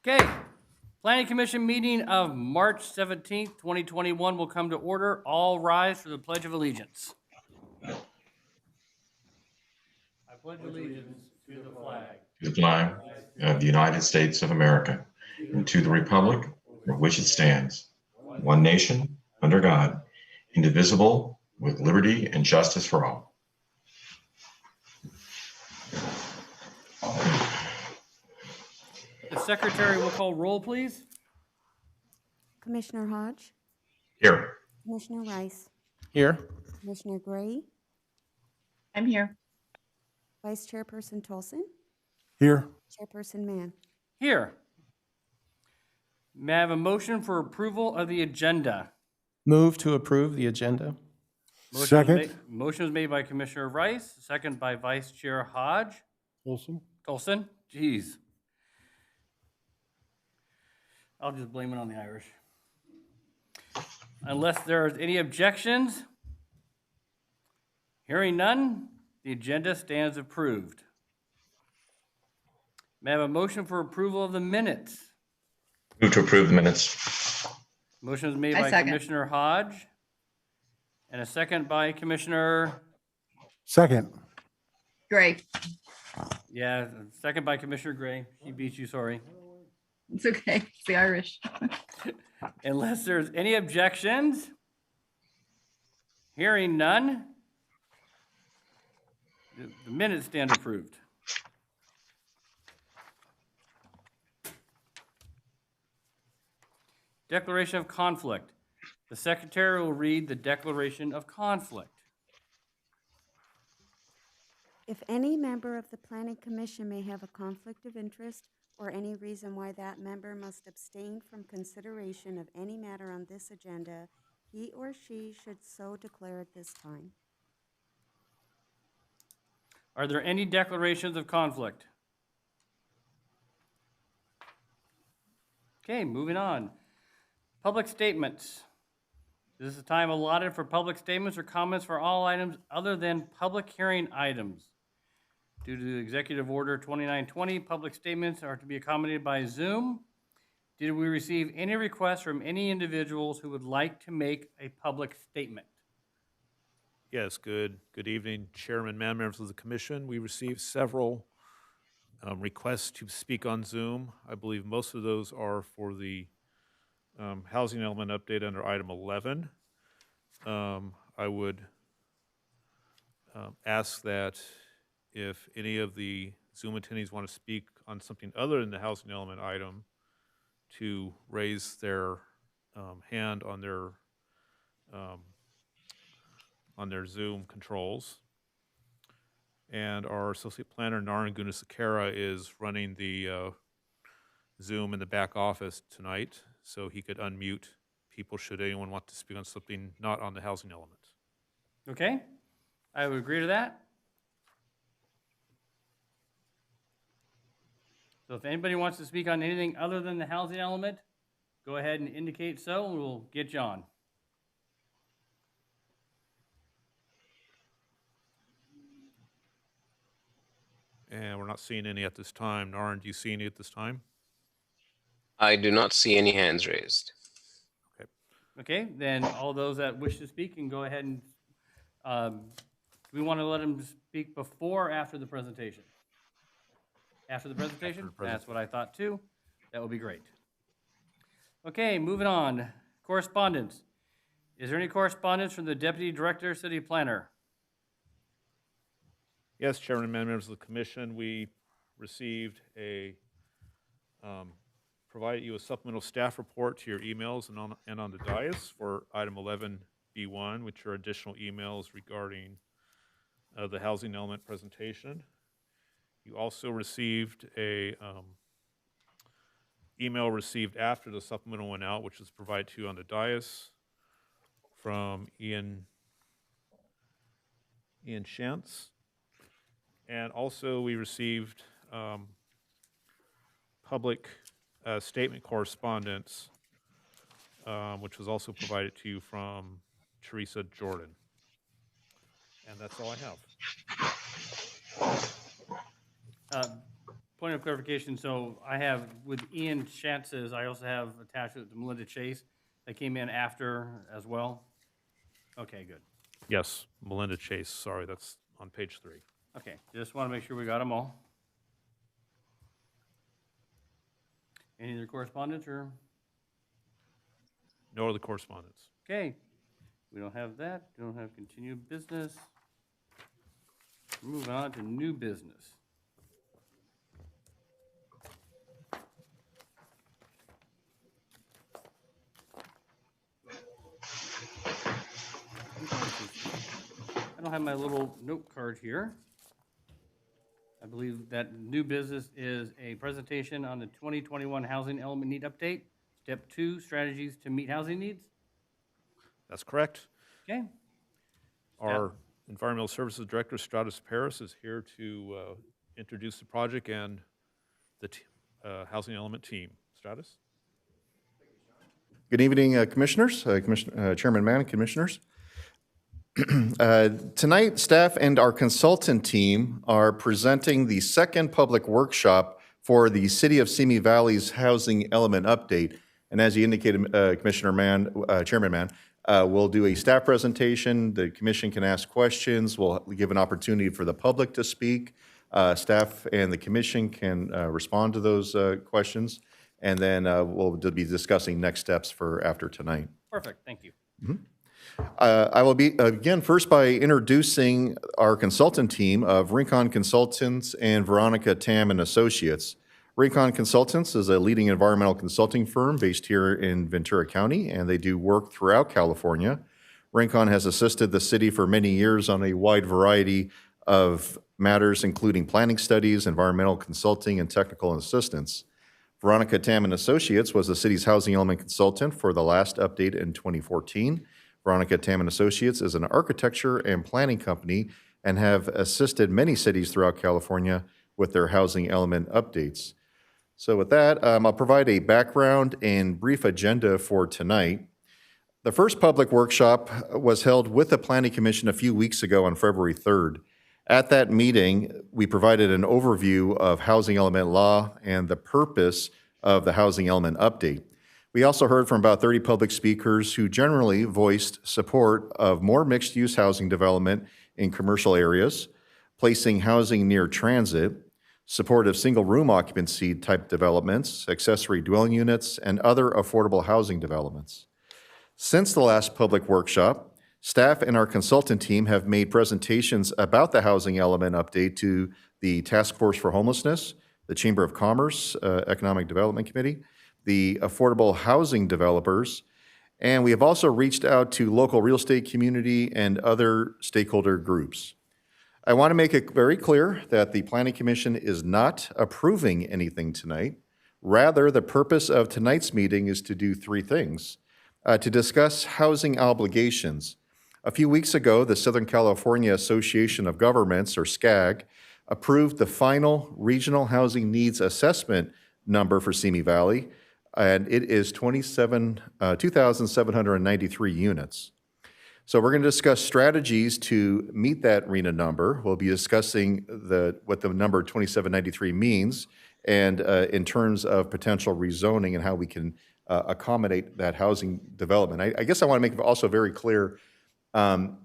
Okay, Planning Commission meeting of March 17th, 2021 will come to order. All rise for the Pledge of Allegiance. I pledge allegiance to the flag The flag of the United States of America, and to the republic for which it stands, one nation, under God, indivisible, with liberty and justice for all. The secretary will call roll, please. Commissioner Hodge, Here. Commissioner Rice, Here. Commissioner Gray, I'm here. Vice Chairperson Tolson, Here. Chairperson Mann. Here. May I have a motion for approval of the agenda? Move to approve the agenda. Motion was made by Commissioner Rice, second by Vice Chair Hodge. Tolson? Jeez. I'll just blame it on the Irish. Unless there's any objections, hearing none, the agenda stands approved. May I have a motion for approval of the minutes? Move to approve the minutes. Motion is made I by second. Commissioner Hodge and a second by Commissioner, Second. Gray. yeah, second by Commissioner Gray. She beat you, sorry. It's okay. It's the Irish. Unless there's any objections, hearing none, the minutes stand approved. Declaration of conflict. The secretary will read the declaration of conflict. If any member of the Planning Commission may have a conflict of interest or any reason why that member must abstain from consideration of any matter on this agenda, he or she should so declare at this time. Are there any declarations of conflict? Okay, moving on. Public statements. This is the time allotted for public statements or comments for all items other than public hearing items. Due to the Executive Order 2920, public statements are to be accommodated by Zoom. Did we receive any requests from any individuals who would like to make a public statement? Yes, good evening, Chairman, members of the commission. We received several requests to speak on Zoom. I believe most of those are for the housing element update under item 11. I would ask that if any of the Zoom attendees want to speak on something other than the housing element item, to raise their hand on their Zoom controls. And our associate planner, Naren Gunasakara, is running the Zoom in the back office tonight, so he could unmute people should anyone want to speak on something not on the housing element. Okay, I would agree to that. So if anybody wants to speak on anything other than the housing element, go ahead and indicate so, and we'll get you on. And we're not seeing any at this time. Naren, do you see any at this time? I do not see any hands raised. Okay, then all those that wish to speak can go ahead and, do we want to let them speak before or after the presentation? After the presentation? That's what I thought too. That would be great. Okay, moving on. Correspondence. Is there any correspondence from the Deputy Director, City Planner? Yes, Chairman and members of the commission, we received provided you a supplemental staff report to your emails and on the dais for item 11B1, which are additional emails regarding the housing element presentation. You also received a email received after the supplemental went out, which was provided to you on the dais from Ian Shantz. And also we received public statement correspondence, which was also provided to you from Teresa Jordan. And that's all I have. point of clarification, so I have, with Ian Schatz's, I also have attached it to Melinda Chase that came in after as well? Okay, good. Yes, Melinda Chase, sorry, that's on page 3. Okay, just want to make sure we got them all. Any other correspondence or? No other correspondence. Okay, we don't have that, don't have continued business. Moving on to new business. I don't have my little note card here. I believe that new business is a presentation on the 2021 Housing Element Need Update, Step 2, Strategies to Meet Housing Needs. That's correct. Okay, Our Environmental Services Director, Stratus Paris, is here to introduce the project and the Housing Element team. Stratus? Good evening, Commissioners, Chairman Mann, Commissioners. Tonight, staff and our consultant team are presenting the second public workshop for the City of Simi Valley's Housing Element Update. And as you indicated, Commissioner Mann, Chairman Mann, we'll do a staff presentation. The commission can ask questions. We'll give an opportunity for the public to speak. Staff and the commission can respond to those questions. And then we'll be discussing next steps for after tonight. perfect, thank you. I will begin first by introducing our consultant team of Rincon Consultants and Veronica Tam and Associates. Rincon Consultants is a leading environmental consulting firm based here in Ventura County, and they do work throughout California. Rincon has assisted the city for many years on a wide variety of matters, including planning studies, environmental consulting, and technical assistance. Veronica Tam and Associates was the city's housing element consultant for the last update in 2014. Veronica Tam and Associates is an architecture and planning company and have assisted many cities throughout California with their housing element updates. So with that, I'll provide a background and brief agenda for tonight. The first public workshop was held with the Planning Commission a few weeks ago on February 3rd. At that meeting, we provided an overview of housing element law and the purpose of the housing element update. We also heard from about 30 public speakers who generally voiced support of more mixed-use housing development in commercial areas, placing housing near transit, support of single-room occupancy type developments, accessory dwelling units, and other affordable housing developments. Since the last public workshop, staff and our consultant team have made presentations about the housing element update to the Task Force for Homelessness, the Chamber of Commerce, Economic Development Committee, the affordable housing developers, and we have also reached out to local real estate community and other stakeholder groups. I want to make it very clear that the Planning Commission is not approving anything tonight. Rather, the purpose of tonight's meeting is to do three things. To discuss housing obligations. A few weeks ago, the Southern California Association of Governments, or SCAG, approved the final Regional Housing Needs Assessment number for Simi Valley, and it is 2,793 units. So we're going to discuss strategies to meet that RHNA number. We'll be discussing what the number 2793 means, and in terms of potential rezoning and how we can accommodate that housing development. I guess I want to make it also very clear, when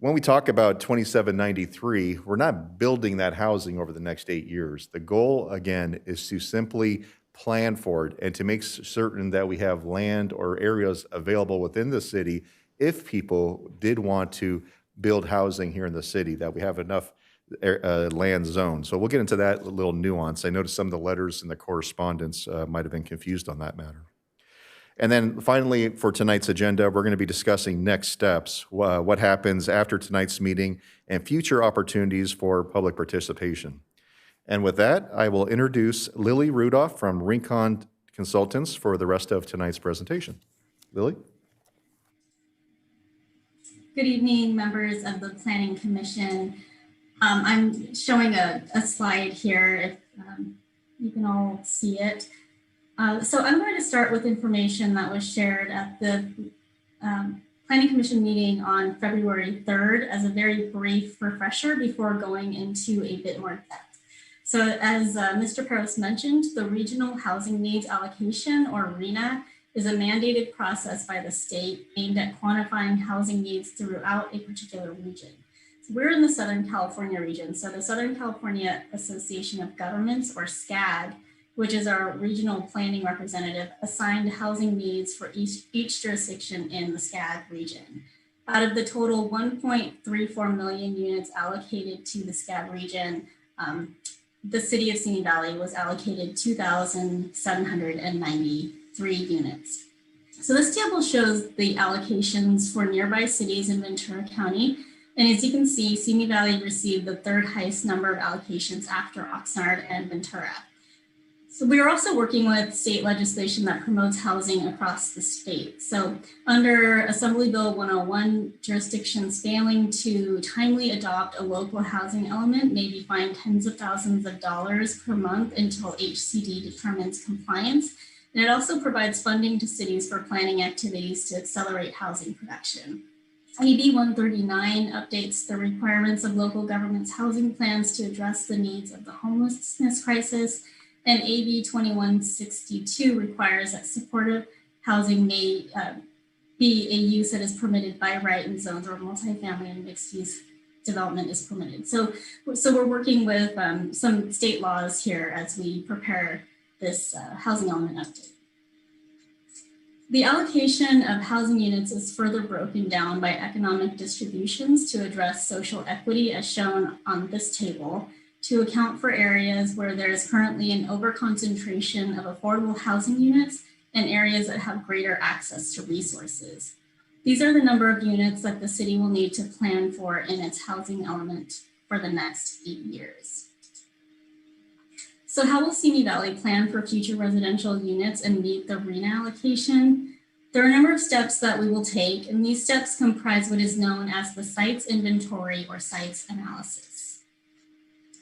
we talk about 2793, we're not building that housing over the next 8 years. The goal, again, is to simply plan for it and to make certain that we have land or areas available within the city if people did want to build housing here in the city, that we have enough land zone. So we'll get into that little nuance. I noticed some of the letters in the correspondence might have been confused on that matter. And then finally, for tonight's agenda, we're going to be discussing next steps, what happens after tonight's meeting, and future opportunities for public participation. And with that, I will introduce Lily Rudolph from Rincon Consultants for the rest of tonight's presentation. Lily? Good evening, members of the Planning Commission. I'm showing a slide here, if you can all see it. So I'm going to start with information that was shared at the Planning Commission meeting on February 3rd as a very brief refresher before going into a bit more depth. So as Mr. Peros mentioned, the Regional Housing Needs Allocation, or RHNA, is a mandated process by the state aimed at quantifying housing needs throughout a particular region. So we're in the Southern California region. So the Southern California Association of Governments, or SCAG, which is our regional planning representative, assigned housing needs for each jurisdiction in the SCAG region. Out of the total 1.34 million units allocated to the SCAG region, the city of Simi Valley was allocated 2,793 units. So this table shows the allocations for nearby cities in Ventura County. And as you can see, Simi Valley received the third highest number of allocations after Oxnard and Ventura. So we are also working with state legislation that promotes housing across the state. So under Assembly Bill 101, jurisdictions failing to timely adopt a local housing element may be fined tens of thousands of dollars per month until HCD determines compliance. And it also provides funding to cities for planning activities to accelerate housing production. AB 139 updates the requirements of local governments' housing plans to address the needs of the homelessness crisis. And AB 2162 requires that supportive housing may be a use that is permitted by right in zones where multifamily and mixed use development is permitted. So we're working with some state laws here as we prepare this housing element update. The allocation of housing units is further broken down by economic distributions to address social equity, as shown on this table, to account for areas where there is currently an overconcentration of affordable housing units and areas that have greater access to resources. These are the number of units that the city will need to plan for in its housing element for the next 8 years. So how will Simi Valley plan for future residential units and meet the RHNA allocation? There are a number of steps that we will take, and these steps comprise what is known as the sites inventory or sites analysis.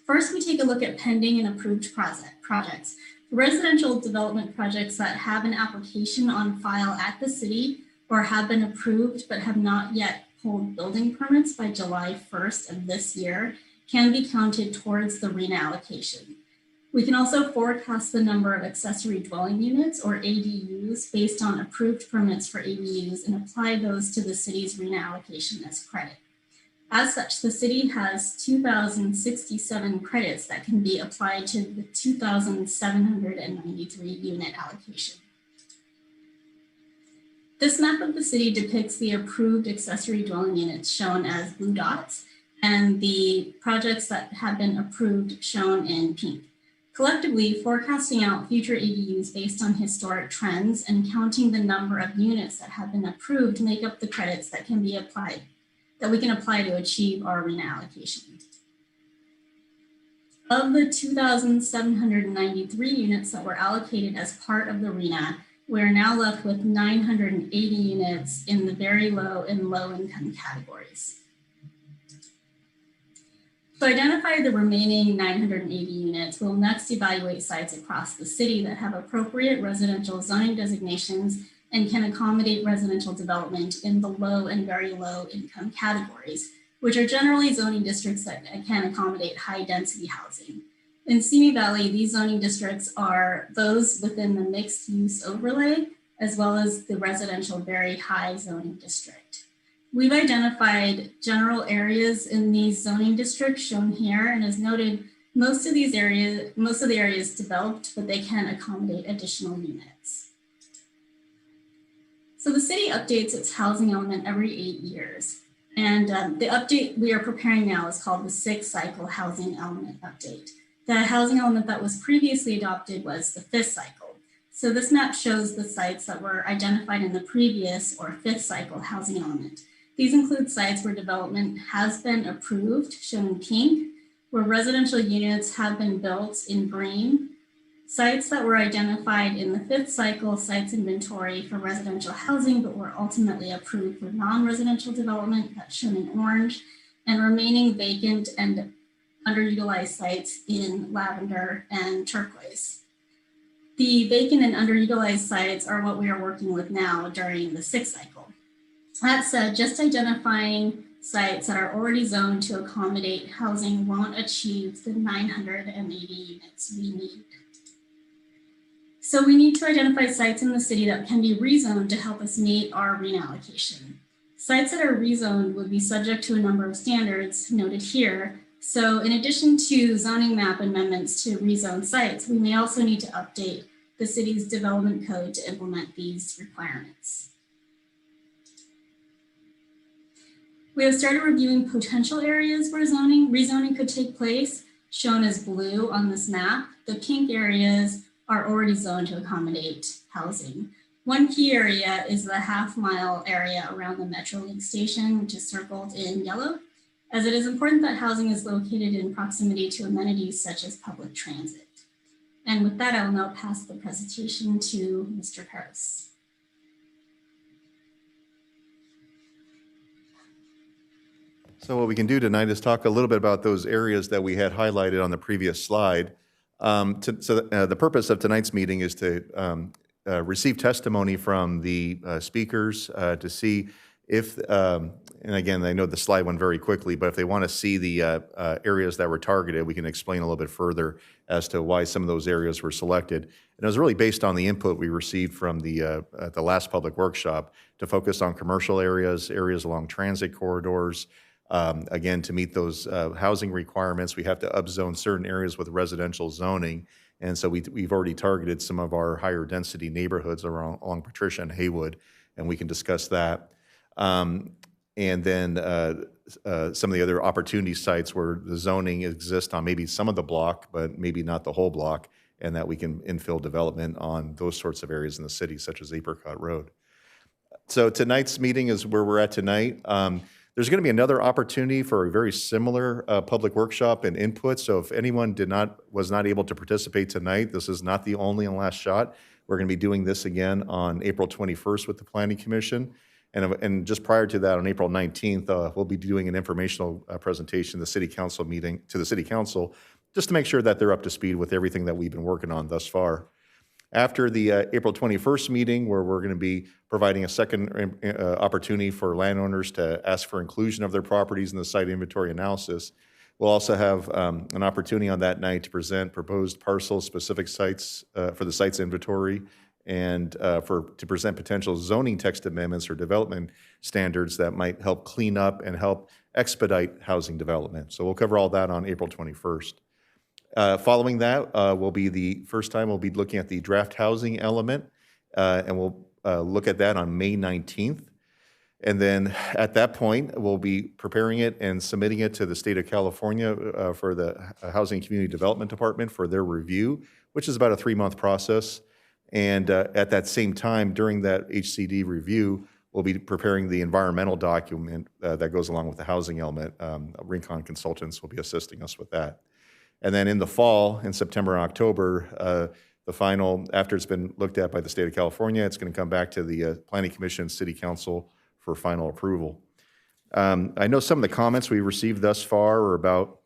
First, we take a look at pending and approved projects. Residential development projects that have an application on file at the city or have been approved but have not yet pulled building permits by July 1st of this year can be counted towards the RHNA allocation. We can also forecast the number of accessory dwelling units, or ADUs, based on approved permits for ADUs and apply those to the city's RHNA allocation as credit. As such, the city has 2,067 credits that can be applied to the 2,793 unit allocation. This map of the city depicts the approved accessory dwelling units shown as blue dots and the projects that have been approved shown in pink. Collectively, forecasting out future ADUs based on historic trends and counting the number of units that have been approved make up the credits that can be applied, that we can apply to achieve our RHNA allocation. Of the 2,793 units that were allocated as part of the RHNA, we're now left with 980 units in the very low and low income categories. To identify the remaining 980 units, we'll next evaluate sites across the city that have appropriate residential zoning designations and can accommodate residential development in the low and very low income categories, which are generally zoning districts that can accommodate high density housing. In Simi Valley, these zoning districts are those within the mixed use overlay, as well as the residential very high zoning district. We've identified general areas in these zoning districts shown here, and as noted, most of the areas developed, but they can accommodate additional units. So the city updates its housing element every 8 years. And the update we are preparing now is called the 6th cycle housing element update. The housing element that was previously adopted was the 5th cycle. So this map shows the sites that were identified in the previous or 5th cycle housing element. These include sites where development has been approved, shown in pink, where residential units have been built in green, sites that were identified in the 5th cycle sites inventory for residential housing, but were ultimately approved for non-residential development, that's shown in orange, and remaining vacant and underutilized sites in lavender and turquoise. The vacant and underutilized sites are what we are working with now during the 6th cycle. That said, just identifying sites that are already zoned to accommodate housing won't achieve the 980 units we need. So we need to identify sites in the city that can be rezoned to help us meet our RHNA allocation. Sites that are rezoned would be subject to a number of standards noted here. So in addition to zoning map amendments to rezone sites, we may also need to update the city's development code to implement these requirements. We have started reviewing potential areas where rezoning could take place, shown as blue on this map. The pink areas are already zoned to accommodate housing. One key area is the half-mile area around the Metrolink station, which is circled in yellow, as it is important that housing is located in proximity to amenities such as public transit. And with that, I will now pass the presentation to Mr. Paris. So what we can do tonight is talk a little bit about those areas that we had highlighted on the previous slide. The purpose of tonight's meeting is to receive testimony from the speakers to see if, and again, I know the slide went very quickly, but if they want to see the areas that were targeted, we can explain a little bit further as to why some of those areas were selected. And it was really based on the input we received from the last public workshop to focus on commercial areas, areas along transit corridors. Again, to meet those housing requirements, we have to upzone certain areas with residential zoning. And so we've already targeted some of our higher density neighborhoods along Patricia and Haywood, and we can discuss that. And then some of the other opportunity sites where the zoning exists on maybe some of the block, but maybe not the whole block, and that we can infill development on those sorts of areas in the city, such as Apricot Road. So tonight's meeting is where we're at tonight. There's going to be another opportunity for a very similar public workshop and input. So if anyone was not able to participate tonight, this is not the only and last shot. We're going to be doing this again on April 21st with the Planning Commission. And just prior to that, on April 19th, we'll be doing an informational presentation to the City Council meeting, to the City Council, just to make sure that they're up to speed with everything that we've been working on thus far. After the April 21st meeting, where we're going to be providing a second opportunity for landowners to ask for inclusion of their properties in the site inventory analysis, we'll also have an opportunity on that night to present proposed parcel-specific sites for the sites inventory and to present potential zoning text amendments or development standards that might help clean up and help expedite housing development. So we'll cover all that on April 21st. Following that will be the first time we'll be looking at the draft housing element, and we'll look at that on May 19th. And then at that point, we'll be preparing it and submitting it to the state of California for the Housing and Community Development Department for their review, which is about a 3-month process. And at that same time, during that HCD review, we'll be preparing the environmental document that goes along with the housing element. Rincon Consultants will be assisting us with that. And then in the fall, in September and October, the final, after it's been looked at by the state of California, it's going to come back to the Planning Commission and City Council for final approval. I know some of the comments we received thus far are about,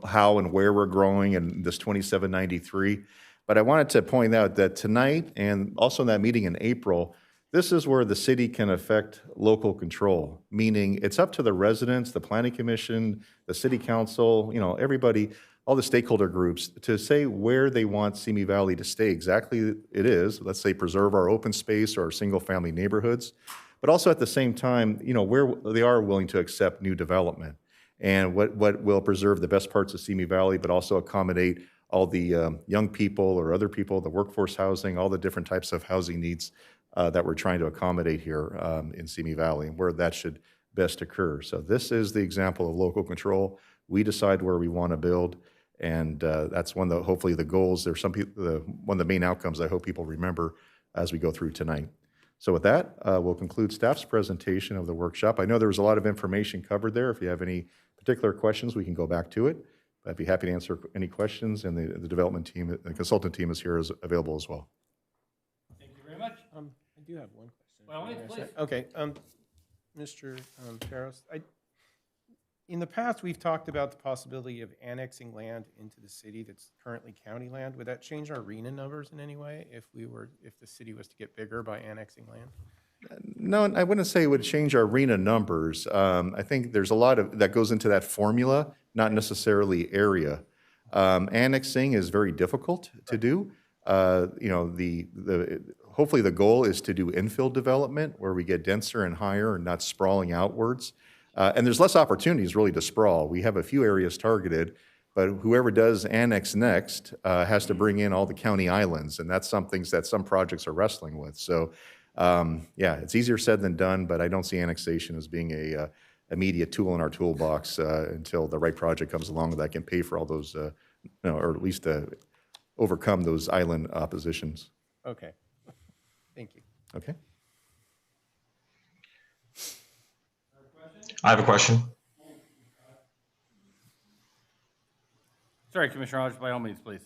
how and where we're growing and this 2793. But I wanted to point out that tonight and also in that meeting in April, this is where the city can affect local control, meaning it's up to the residents, the Planning Commission, the City Council, everybody, all the stakeholder groups to say where they want Simi Valley to stay exactly it is. Let's say preserve our open space or our single family neighborhoods, but also at the same time, where they are willing to accept new development and what will preserve the best parts of Simi Valley, but also accommodate all the young people or other people, the workforce housing, all the different types of housing needs that we're trying to accommodate here in Simi Valley and where that should best occur. So this is the example of local control. We decide where we want to build, and that's one of the, hopefully the goals. There's some people, one of the main outcomes I hope people remember as we go through tonight. So with that, we'll conclude staff's presentation of the workshop. I know there was a lot of information covered there. If you have any particular questions, we can go back to it. I'd be happy to answer any questions, and the development team, the consultant team is here, is available as well. Thank you very much. I do have one question. Well, wait, please. Okay, Mr. Peros, in the past, we've talked about the possibility of annexing land into the city that's currently county land. Would that change our RHNA numbers in any way if the city was to get bigger by annexing land? No, I wouldn't say it would change our arena numbers. I think there's a lot of that goes into that formula, not necessarily area. Annexing is very difficult to do. You know, hopefully the goal is to do infill development where we get denser and higher and not sprawling outwards. And there's less opportunities really to sprawl. We have a few areas targeted, but whoever does annex next has to bring in all the county islands, and that's some things that some projects are wrestling with. So, yeah, it's easier said than done, but I don't see annexation as being a immediate tool in our toolbox until the right project comes along that can pay for all those, or at least overcome those island oppositions. Okay. Thank you. Okay. I have a question. Sorry, Commissioner Hodge, by all means, please.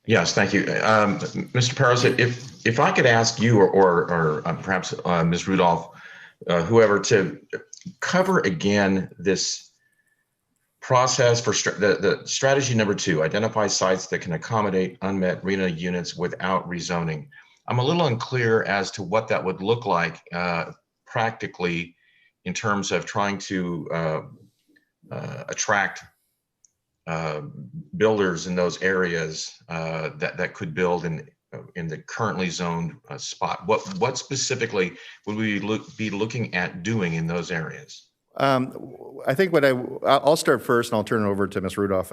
Yes, thank you. Mr. Peros, if I could ask you or perhaps Ms. Rudolph, whoever, to cover again this process for the strategy number 2, identify sites that can accommodate unmet RENA units without rezoning. I'm a little unclear as to what that would look like practically in terms of trying to attract builders in those areas that could build in the currently zoned spot. What specifically would we be looking at doing in those areas? I think I'll start first and I'll turn it over to Ms. Rudolph.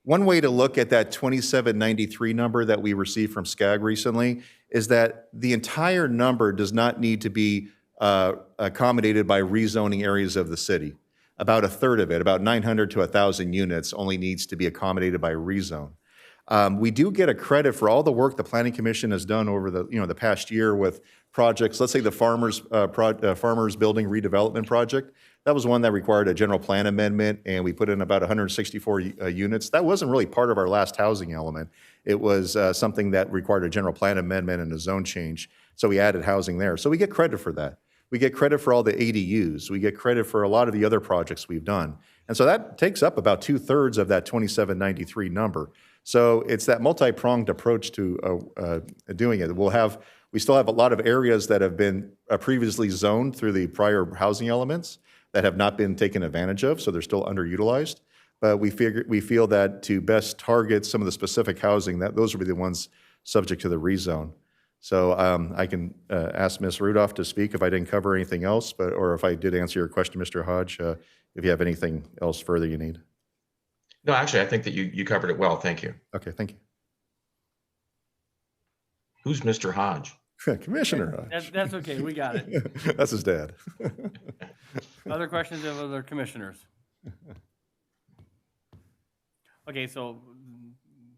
One way to look at that 2793 number that we received from SCAG recently is that the entire number does not need to be accommodated by rezoning areas of the city. About a third of it, about 900 to 1,000 units, only needs to be accommodated by rezone. We do get a credit for all the work the Planning Commission has done over the past year with projects. Let's say the Farmers Building redevelopment project. That was one that required a general plan amendment, and we put in about 164 units. That wasn't really part of our last housing element. It was something that required a general plan amendment and a zone change. So we added housing there. So we get credit for that. We get credit for all the ADUs. We get credit for a lot of the other projects we've done. And so that takes up about 2/3 of that 2793 number. So it's that multi-pronged approach to doing it. We still have a lot of areas that have been previously zoned through the prior housing elements that have not been taken advantage of, so they're still underutilized. But we feel that to best target some of the specific housing, that those would be the ones subject to the rezone. So I can ask Ms. Rudolph to speak if I didn't cover anything else, or if I did answer your question, Mr. Hodge, if you have anything else further you need. No, actually, I think that you covered it well. Thank you. Okay, thank you. Who's Mr. Hodge? Commissioner Hodge. That's okay, we got it. That's his dad. Other questions of other commissioners? Okay, so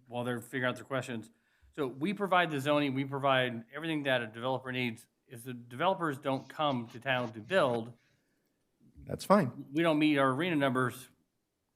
while they're figuring out their questions, so we provide the zoning, we provide everything that a developer needs. If the developers don't come to town to build, That's fine. we don't meet our arena numbers.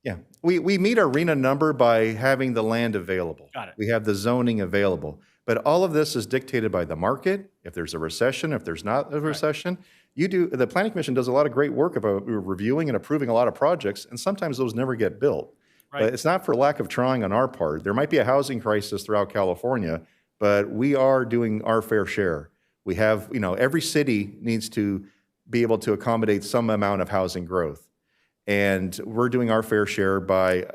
Yeah, we meet our RENA number by having the land available. Got it. We have the zoning available. But all of this is dictated by the market. If there's a recession, if there's not a recession, the Planning Commission does a lot of great work about reviewing and approving a lot of projects, and sometimes those never get built. Right. But it's not for lack of trying on our part. There might be a housing crisis throughout California, but we are doing our fair share. We have, every city needs to be able to accommodate some amount of housing growth. And we're doing our fair share by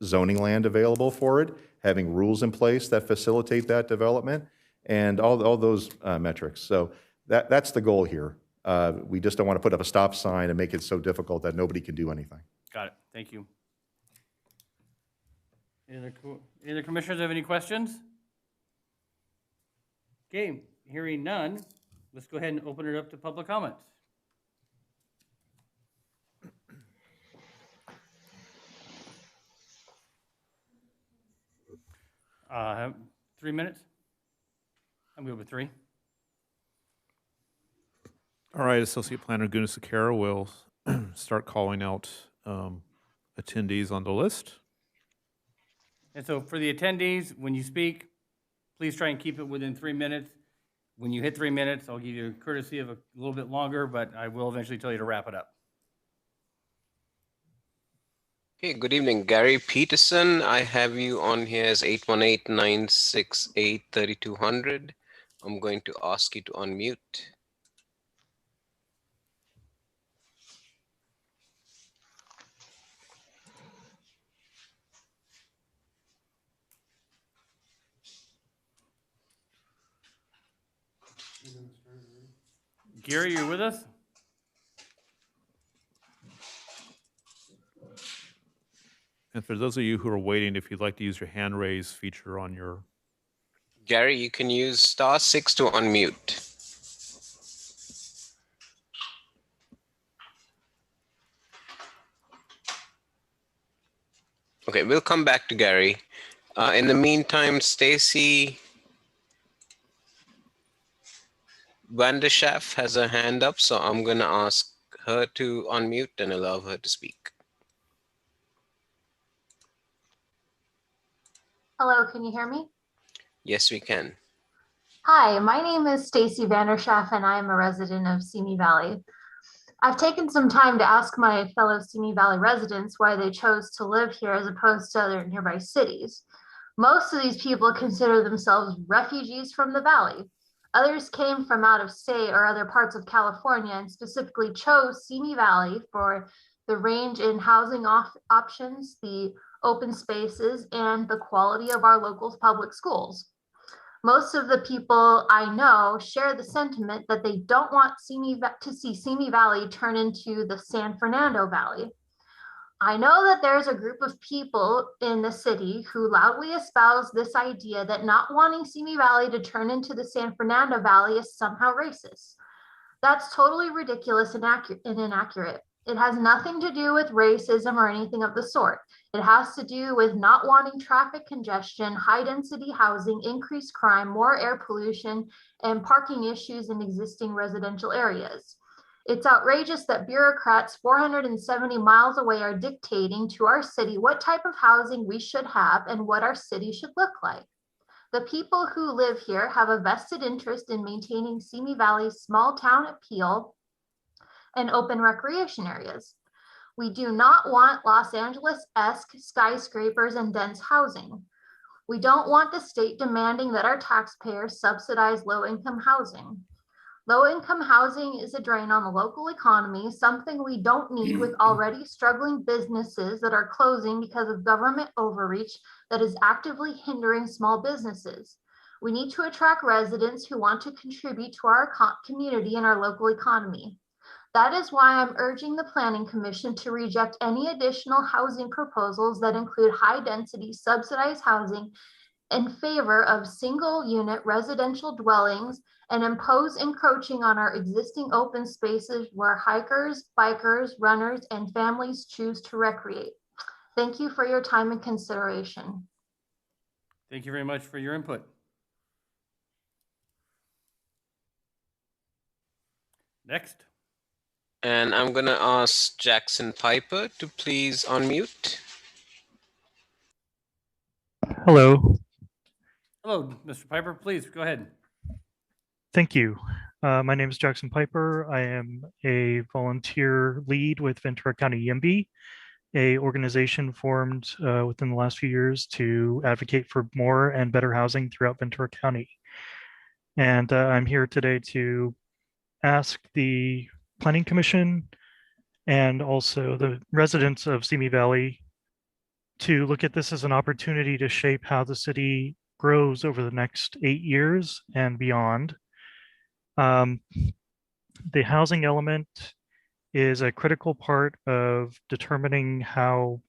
zoning land available for it, having rules in place that facilitate that development, and all those metrics. So that's the goal here. We just don't want to put up a stop sign and make it so difficult that nobody can do anything. Got it, thank you. Any other commissioners have any questions? Okay, hearing none, let's go ahead and open it up to public comments. 3 minutes? I'm good with 3. All right, Associate Planner Guna Sakara will start calling out attendees on the list. And so for the attendees, when you speak, please try and keep it within 3 minutes. When you hit 3 minutes, I'll give you a courtesy of a little bit longer, but I will eventually tell you to wrap it up. Okay, good evening, Gary Peterson. I have you on here as 818-968-3200. I'm going to ask you to unmute. Gary, you're with us? And for those of you who are waiting, if you'd like to use your hand raise feature on your, Gary, you can use *6 to unmute. Okay, we'll come back to Gary. In the meantime, Stacy Vanderschaff has her hand up, so I'm going to ask her to unmute and allow her to speak. Hello, can you hear me? Yes, we can. Hi, my name is Stacy Vanderschaff and I am a resident of Simi Valley. I've taken some time to ask my fellow Simi Valley residents why they chose to live here as opposed to other nearby cities. Most of these people consider themselves refugees from the valley. Others came from out of state or other parts of California and specifically chose Simi Valley for the range in housing options, the open spaces, and the quality of our local public schools. Most of the people I know share the sentiment that they don't want to see Simi Valley turn into the San Fernando Valley. I know that there's a group of people in the city who loudly espouse this idea that not wanting Simi Valley to turn into the San Fernando Valley is somehow racist. That's totally ridiculous and inaccurate. It has nothing to do with racism or anything of the sort. It has to do with not wanting traffic congestion, high density housing, increased crime, more air pollution, and parking issues in existing residential areas. It's outrageous that bureaucrats 470 miles away are dictating to our city what type of housing we should have and what our city should look like. The people who live here have a vested interest in maintaining Simi Valley's small town appeal and open recreation areas. We do not want Los Angeles-esque skyscrapers and dense housing. We don't want the state demanding that our taxpayers subsidize low-income housing. Low-income housing is a drain on the local economy, something we don't need with already struggling businesses that are closing because of government overreach that is actively hindering small businesses. We need to attract residents who want to contribute to our community and our local economy. That is why I'm urging the Planning Commission to reject any additional housing proposals that include high-density subsidized housing in favor of single-unit residential dwellings and impose encroaching on our existing open spaces where hikers, bikers, runners, and families choose to recreate. Thank you for your time and consideration. Thank you very much for your input. Next. And I'm going to ask Jackson Piper to please unmute. Hello. Hello, Mr. Piper, please go ahead. Thank you. My name is Jackson Piper. I am a volunteer lead with Ventura County YIMBY, a organization formed within the last few years to advocate for more and better housing throughout Ventura County. And I'm here today to ask the Planning Commission and also the residents of Simi Valley to look at this as an opportunity to shape how the city grows over the next 8 years and beyond. The housing element is a critical part of determining how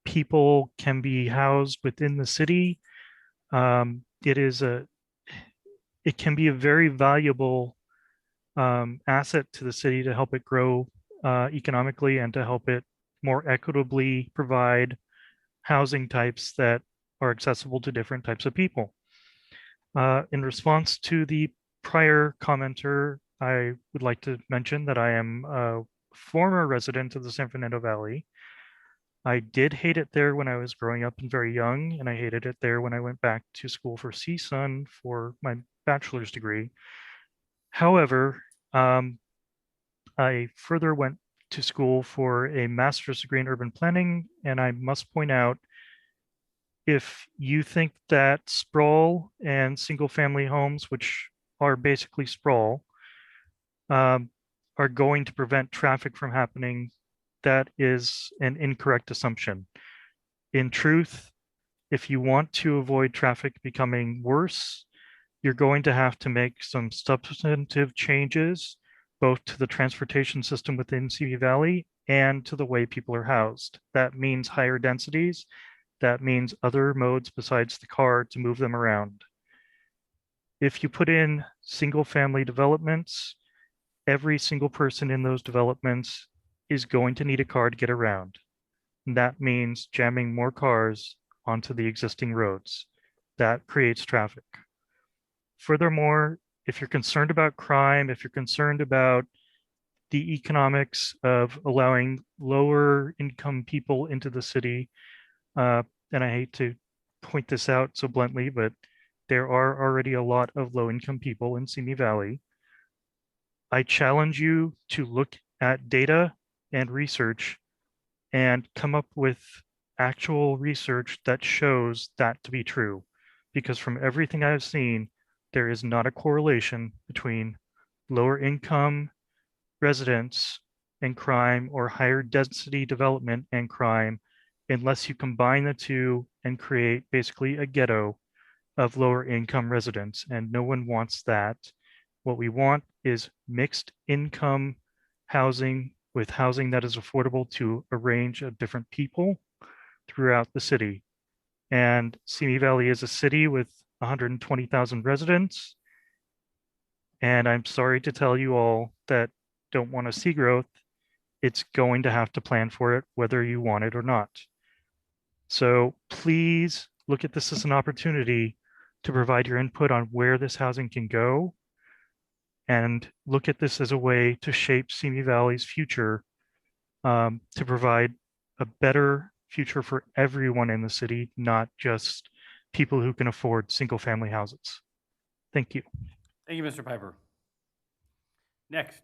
people can be housed within the city. It can be a very valuable asset to the city to help it grow economically and to help it more equitably provide housing types that are accessible to different types of people. In response to the prior commenter, I would like to mention that I am a former resident of the San Fernando Valley. I did hate it there when I was growing up and very young, and I hated it there when I went back to school for CSUN for my bachelor's degree. However, I further went to school for a master's degree in urban planning, and I must point out, if you think that sprawl and single family homes, which are basically sprawl, are going to prevent traffic from happening, that is an incorrect assumption. In truth, if you want to avoid traffic becoming worse, you're going to have to make some substantive changes, both to the transportation system within Simi Valley and to the way people are housed. That means higher densities. That means other modes besides the car to move them around. If you put in single family developments, every single person in those developments is going to need a car to get around. And that means jamming more cars onto the existing roads. That creates traffic. Furthermore, if you're concerned about crime, if you're concerned about the economics of allowing lower income people into the city, and I hate to point this out so bluntly, but there are already a lot of low income people in Simi Valley. I challenge you to look at data and research and come up with actual research that shows that to be true. Because from everything I've seen, there is not a correlation between lower income residents and crime or higher density development and crime, unless you combine the two and create basically a ghetto of lower income residents. And no one wants that. What we want is mixed income housing with housing that is affordable to a range of different people throughout the city. And Simi Valley is a city with 120,000 residents. And I'm sorry to tell you all that don't want to see growth, it's going to have to plan for it, whether you want it or not. So please look at this as an opportunity to provide your input on where this housing can go, and look at this as a way to shape Simi Valley's future, to provide a better future for everyone in the city, not just people who can afford single family houses. Thank you. Thank you, Mr. Piper. Next.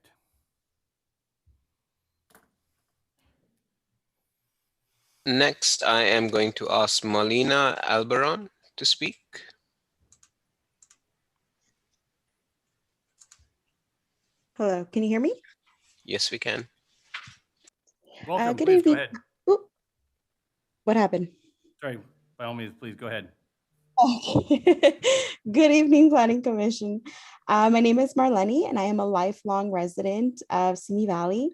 Next, I am going to ask Molina Albaron to speak. Hello, can you hear me? Yes, we can. Welcome. Good Please go evening. ahead. Oop. What happened? Sorry, by all means, please go ahead. Good evening, Planning Commission. My name is Marlene, and I am a lifelong resident of Simi Valley.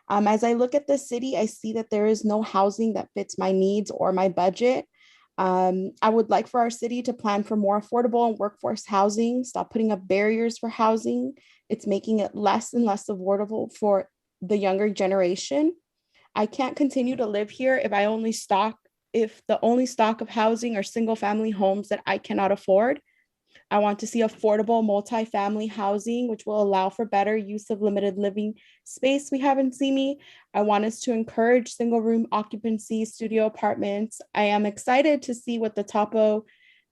As I look at the city, I see that there is no housing that fits my needs or my budget. I would like for our city to plan for more affordable and workforce housing, stop putting up barriers for housing. It's making it less and less affordable for the younger generation. I can't continue to live here if the only stock of housing are single family homes that I cannot afford. I want to see affordable multifamily housing, which will allow for better use of limited living space we have in Simi. I want us to encourage single room occupancy, studio apartments. I am excited to see what the Topo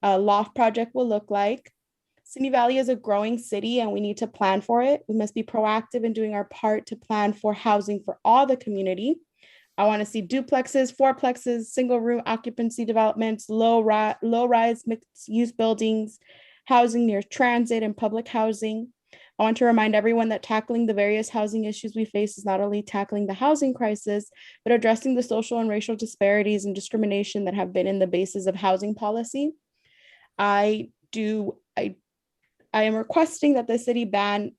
loft project will look like. Simi Valley is a growing city and we need to plan for it. We must be proactive in doing our part to plan for housing for all the community. I want to see duplexes, fourplexes, single room occupancy developments, low-rise mixed-use buildings, housing near transit and public housing. I want to remind everyone that tackling the various housing issues we face is not only tackling the housing crisis, but addressing the social and racial disparities and discrimination that have been in the basis of housing policy. I am requesting that the city ban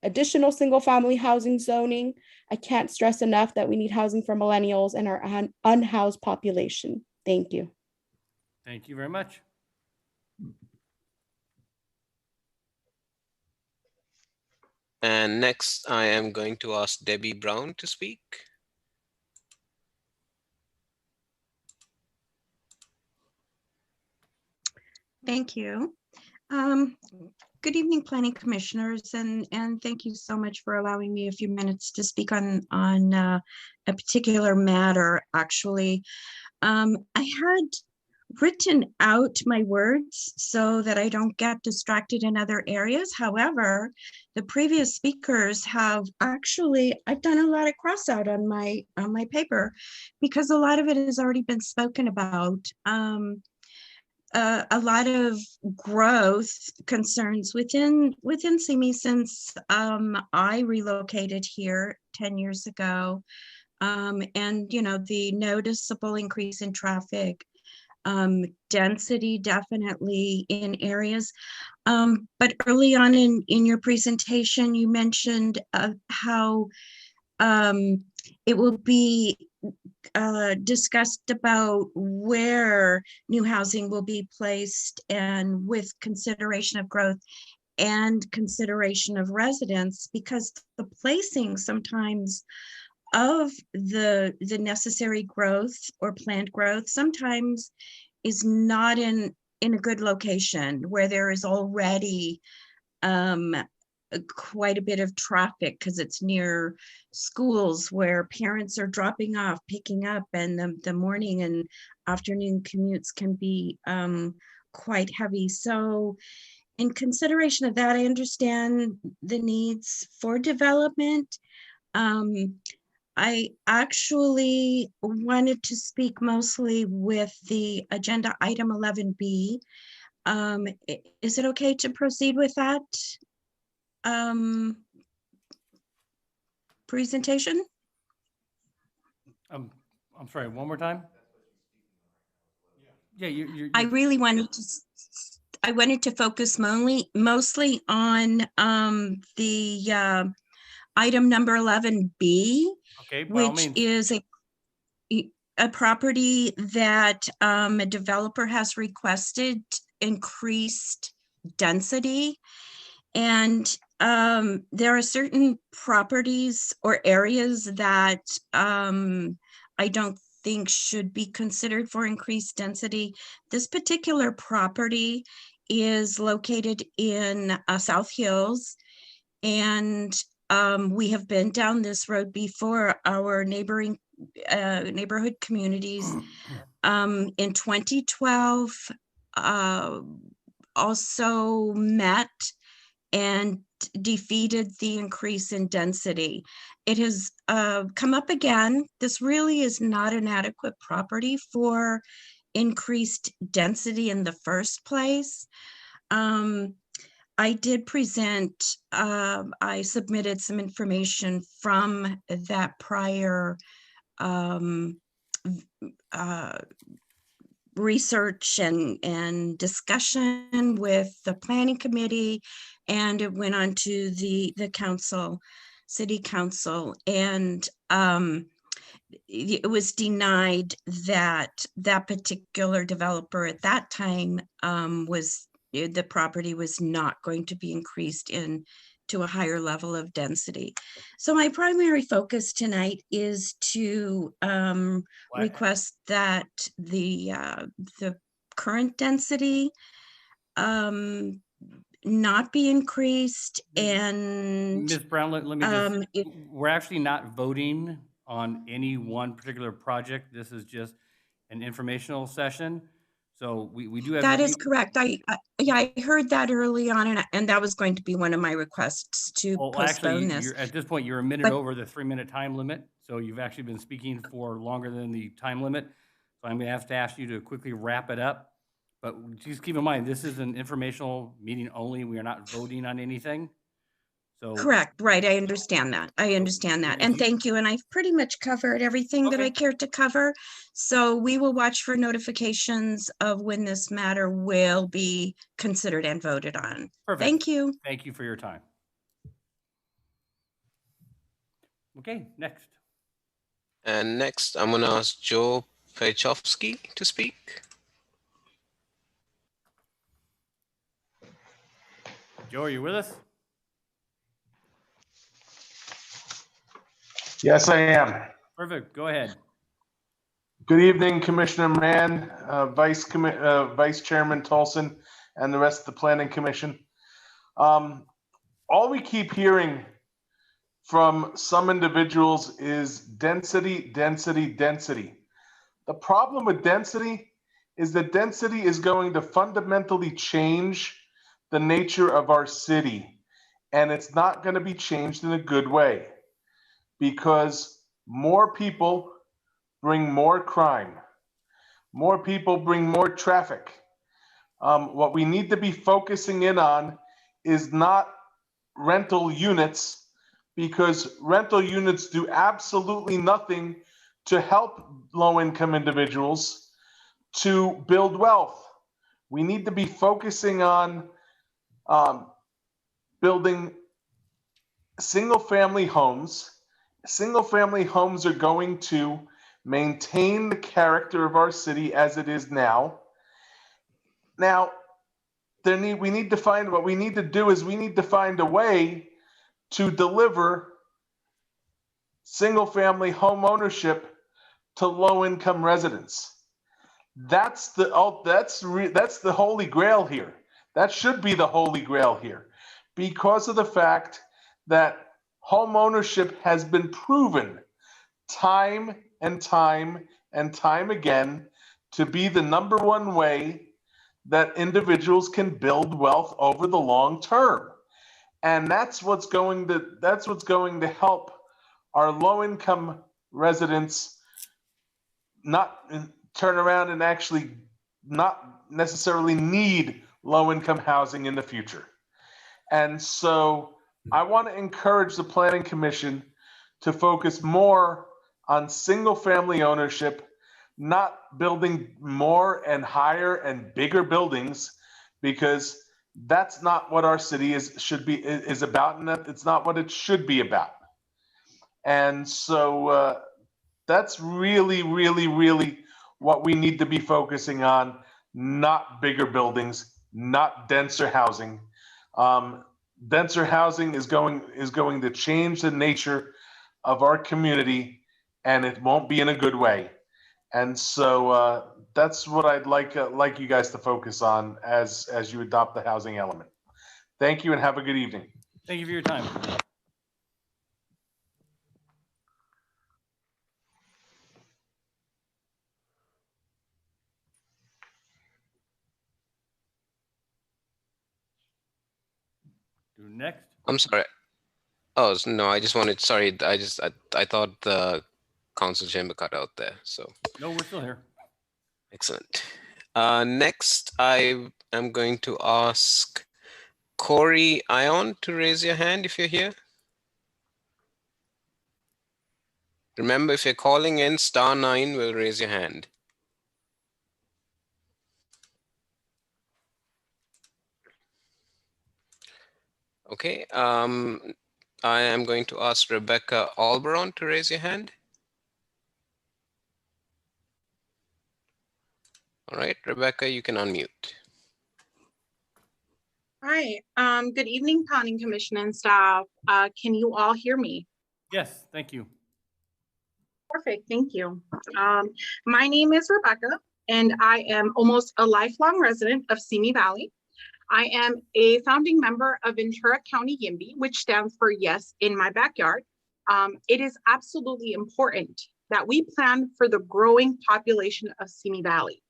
additional single-family housing zoning. I can't stress enough that we need housing for millennials and our unhoused population. Thank you. Thank you very much. And next, I am going to ask Debbie Brown to speak. Thank you. Good evening, Planning Commissioners, and thank you so much for allowing me a few minutes to speak on a particular matter. Actually, I had written out my words so that I don't get distracted in other areas. However, the previous speakers have actually, I've done a lot of cross out on my paper because a lot of it has already been spoken about. A lot of growth concerns within Simi since I relocated here 10 years ago, and the noticeable increase in traffic density definitely in areas. But early on in your presentation, you mentioned how it will be discussed about where new housing will be placed, and with consideration of growth and consideration of residents, because the placing sometimes of the necessary growth or planned growth sometimes is not in a good location where there is already quite a bit of traffic, because it's near schools where parents are dropping off, picking up, and the morning and afternoon commutes can be quite heavy. So in consideration of that, I understand the needs for development. I actually wanted to speak mostly with the agenda item 11B. Is it okay to proceed with that presentation? I'm sorry, one more time? Yeah, I really wanted to, I wanted to focus mostly on the item number 11B, Okay, by all which means. is a property that a developer has requested increased density. And there are certain properties or areas that I don't think should be considered for increased density. This particular property is located in South Hills, and we have been down this road before. Our neighboring neighborhood communities in 2012 also met and defeated the increase in density. It has come up again. This really is not an adequate property for increased density in the first place. I did present, I submitted some information from that prior research and discussion with the planning committee, and it went on to the council, city council, and it was denied that that particular developer at that time the property was not going to be increased to a higher level of density. So my primary focus tonight is to request that the current density not be increased, and Ms. Brown, let me just, we're actually not voting on any one particular project. This is just an informational session. So we do have. That is correct. Yeah, I heard that early on, and that was going to be one of my requests to postpone this. At this point, you're a minute over the 3-minute time limit. So you've actually been speaking for longer than the time limit. So I'm gonna have to ask you to quickly wrap it up. But just keep in mind, this is an informational meeting only. We are not voting on anything. So correct, right, I understand that. I understand that. And thank you. And I've pretty much covered everything that I cared to cover. So we will watch for notifications of when this matter will be considered and voted on. Perfect. Thank you. Thank you for your time. Okay, next. And next, I'm gonna ask Joe Pechowski to speak. Joe, are you with us? Yes, I am. Perfect. Go ahead. Good evening, Commissioner Mann, Vice Chairman Tolson, and the rest of the Planning Commission. All we keep hearing from some individuals is density, density, density. The problem with density is that density is going to fundamentally change the nature of our city, and it's not going to be changed in a good way, because more people bring more crime. More people bring more traffic. What we need to be focusing in on is not rental units, because rental units do absolutely nothing to help low-income individuals, to build wealth. We need to be focusing on building single-family homes. Single-family homes are going to maintain the character of our city as it is now. Now, we need to find what we need to do is we need to find a way to deliver single-family home ownership to low-income residents. That's the holy grail here. That should be the holy grail here, because of the fact that home ownership has been proven time and time and time again to be the number one way that individuals can build wealth over the long term. And that's what's going to help our low-income residents not turn around and actually not necessarily need low-income housing in the future. And so I want to encourage the Planning Commission to focus more on single-family ownership, not building more and higher and bigger buildings, because that's not what our city is about, and it's not what it should be about. And so that's really, really, really what we need to be focusing on, not bigger buildings, not denser housing. Denser housing is going to change the nature of our community, and it won't be in a good way. And so that's what I'd like you guys to focus on as you adopt the housing element. Thank you and have a good evening. Thank you for your time. Do next. I'm sorry. Oh, no, I just wanted, sorry, I thought the council chamber cut out there, so. No, we're still here. Excellent. Next, I am going to ask Corey Ion to raise your hand if you're here. Remember, if you're calling in, *9 will raise your hand. Okay, I am going to ask Rebecca Alberon to raise your hand. All right, Rebecca, you can unmute. Hi, good evening, Planning Commission and staff. Can you all hear me? Yes, thank you. Perfect, thank you. My name is Rebecca, and I am almost a lifelong resident of Simi Valley. I am a founding member of Ventura County YIMBY, which stands for Yes in My Backyard. It is absolutely important that we plan for the growing population of Simi Valley.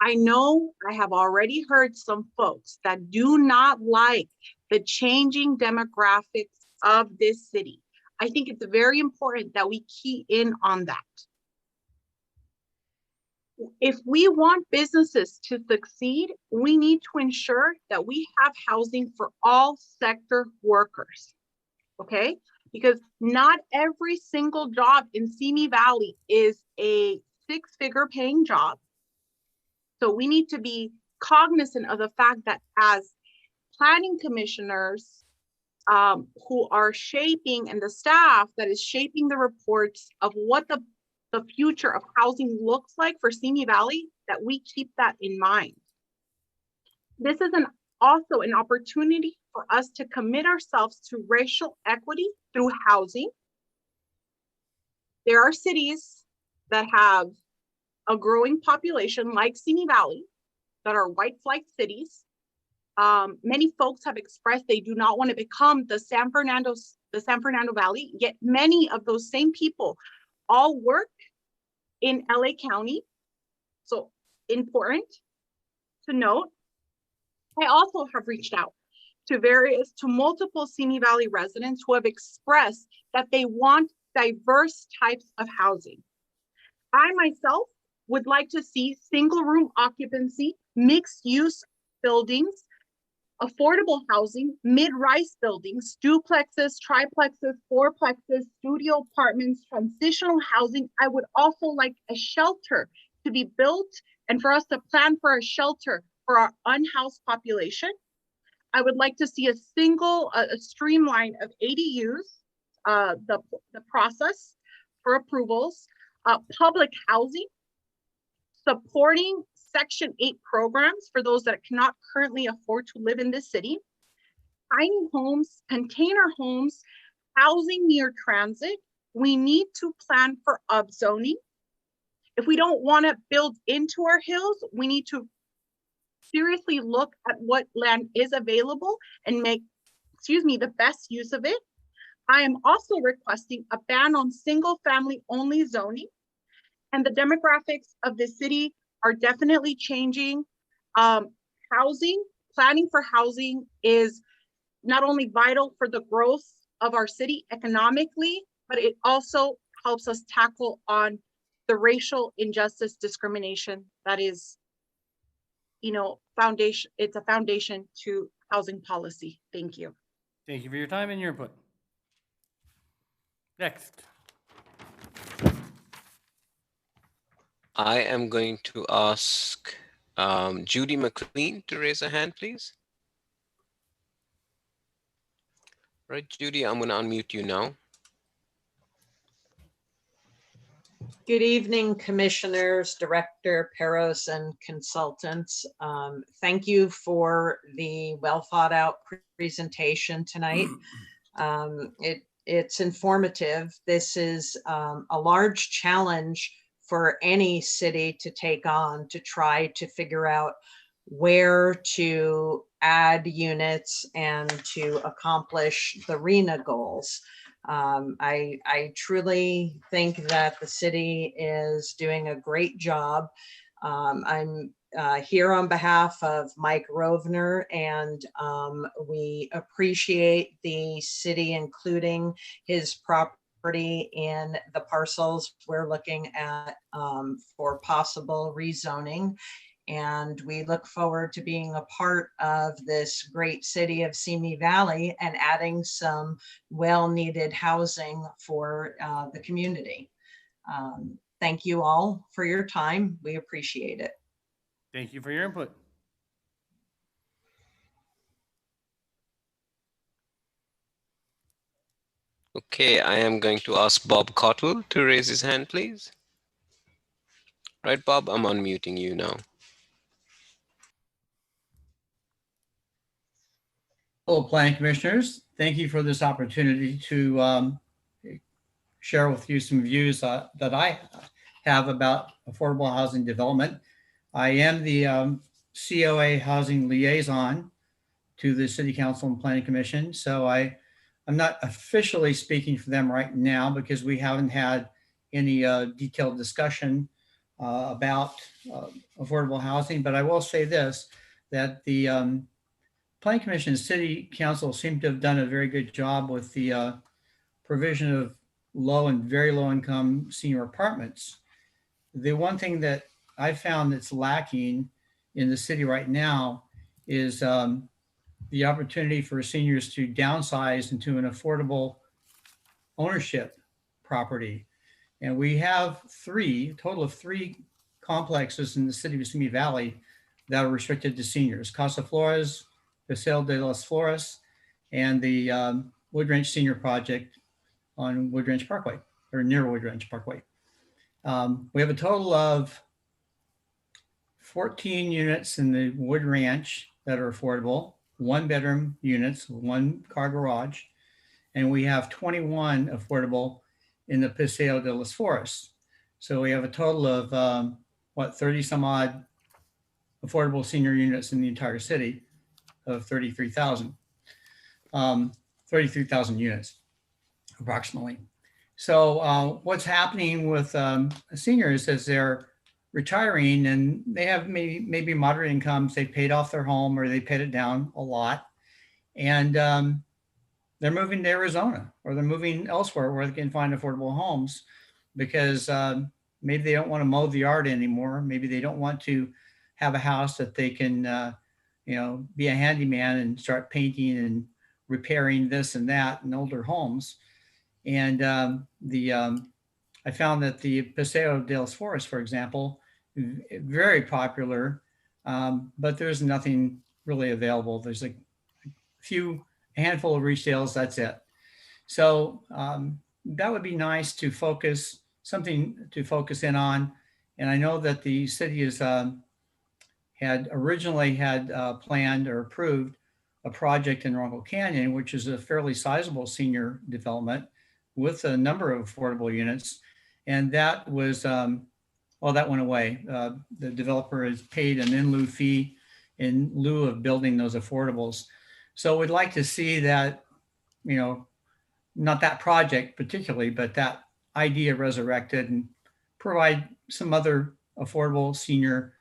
I know I have already heard some folks that do not like the changing demographics of this city. I think it's very important that we key in on that. If we want businesses to succeed, we need to ensure that we have housing for all sector workers, okay? Because not every single job in Simi Valley is a six-figure paying job. So we need to be cognizant of the fact that as planning commissioners who are shaping, and the staff that is shaping the reports of what the future of housing looks like for Simi Valley, that we keep that in mind. This is also an opportunity for us to commit ourselves to racial equity through housing. There are cities that have a growing population like Simi Valley that are white flight cities. Many folks have expressed they do not want to become the San Fernando Valley, yet many of those same people all work in LA County. So important to note. I also have reached out to multiple Simi Valley residents who have expressed that they want diverse types of housing. I myself would like to see single room occupancy, mixed use buildings, affordable housing, mid-rise buildings, duplexes, triplexes, fourplexes, studio apartments, transitional housing. I would also like a shelter to be built and for us to plan for a shelter for our unhoused population. I would like to see a streamline of ADUs, the process for approvals, public housing, supporting Section 8 programs for those that cannot currently afford to live in this city, tiny homes, container homes, housing near transit. We need to plan for upzoning. If we don't want to build into our hills, we need to seriously look at what land is available and make, the best use of it. I am also requesting a ban on single family only zoning, and the demographics of the city are definitely changing. Housing, planning for housing is not only vital for the growth of our city economically, but it also helps us tackle on the racial injustice discrimination that is, foundation. It's a foundation to housing policy. Thank you. Thank you for your time and your input. Next. I am going to ask Judy McLean to raise a hand, please. Right, Judy, I'm going to unmute you now. Good evening, commissioners, Director Peros, and consultants. Thank you for the well thought out presentation tonight. It's informative. This is a large challenge for any city to take on, to try to figure out where to add units and to accomplish the RHNA goals. I truly think that the city is doing a great job. I'm here on behalf of Mike Rovner, and we appreciate the city including his property in the parcels we're looking at for possible rezoning. And we look forward to being a part of this great city of Simi Valley and adding some well-needed housing for the community. Thank you all for your time. We appreciate it. Thank you for your input. Okay, I am going to ask Bob Cottle to raise his hand, please. Right, Bob, I'm unmuting you now. Hello, Planning Commissioners. Thank you for this opportunity to share with you some views that I have about affordable housing development. I am the COA housing liaison to the City Council and Planning Commission. So I'm not officially speaking for them right now because we haven't had any detailed discussion about affordable housing. But I will say this, that the Planning Commission and City Council seem to have done a very good job with the provision of low and very low income senior apartments. The one thing that I found that's lacking in the city right now is the opportunity for seniors to downsize into an affordable ownership property. And we have a total of three complexes in the city of Simi Valley that are restricted to seniors: Casa Flores, Paseo de las Flores, and the Wood Ranch Senior Project on Wood Ranch Parkway, or near Wood Ranch Parkway. We have a total of 14 units in the Wood Ranch that are affordable, 1-bedroom units, 1-car garage, and we have 21 affordable in the Paseo de las Flores. So we have a total of 30 some odd affordable senior units in the entire city of 33,000 units approximately. So what's happening with seniors is they're retiring and they have maybe moderate incomes. They paid off their home or they paid it down a lot, and they're moving to Arizona or they're moving elsewhere where they can find affordable homes because maybe they don't want to mow the yard anymore. Maybe they don't want to have a house that they can be a handyman and start painting and repairing this and that in older homes. And I found that the Paseo de las Flores, for example, very popular, but there's nothing really available. There's a handful of resales, that's it. So that would be nice to focus, something to focus in on. And I know that the city has had originally planned or approved a project in Ronco Canyon, which is a fairly sizable senior development with a number of affordable units. And that was, well, that went away. The developer has paid an in lieu fee in lieu of building those affordables. So we'd like to see that, you know, not that project particularly, but that idea resurrected and provide some other affordable senior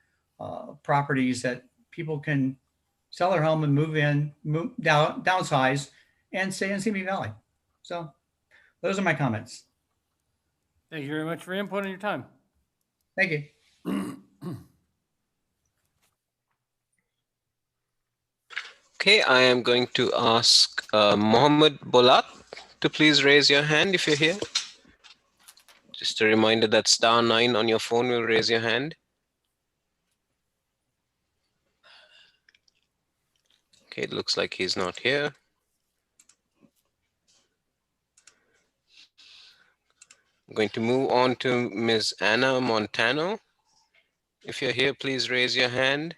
properties that people can sell their home and move in, downsize, and stay in Simi Valley. So those are my comments. Thank you very much for your input and your time. Thank you. Okay, I am going to ask Mohammed Bolat to please raise your hand if you're here. Just a reminder that *9 on your phone will raise your hand. Okay, it looks like he's not here. I'm going to move on to Ms. Anna Montano. If you're here, please raise your hand.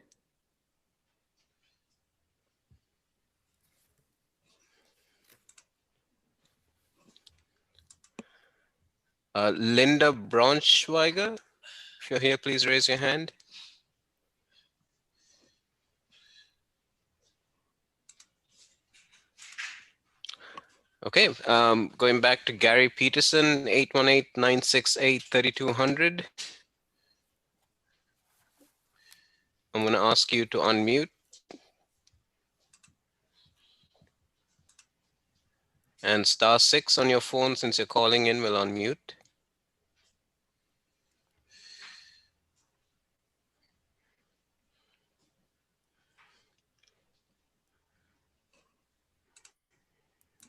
Linda Braunschweiger, if you're here, please raise your hand. Okay, going back to Gary Peterson, 818-968-3200. I'm going to ask you to unmute. And *6 on your phone, since you're calling in, will unmute.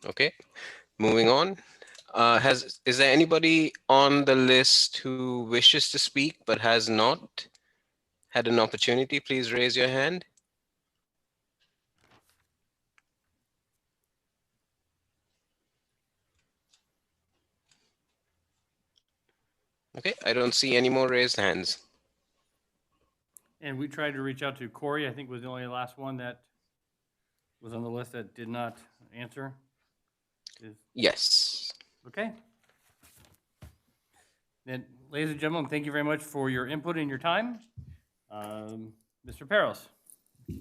Okay, moving on. Is there anybody on the list who wishes to speak but has not had an opportunity? Please raise your hand. Okay, I don't see any more raised hands. And we tried to reach out to Corey, I think was the only last one that was on the list that did not answer. Yes. Okay. Then, ladies and gentlemen, thank you very much for your input and your time. Mr. Peros,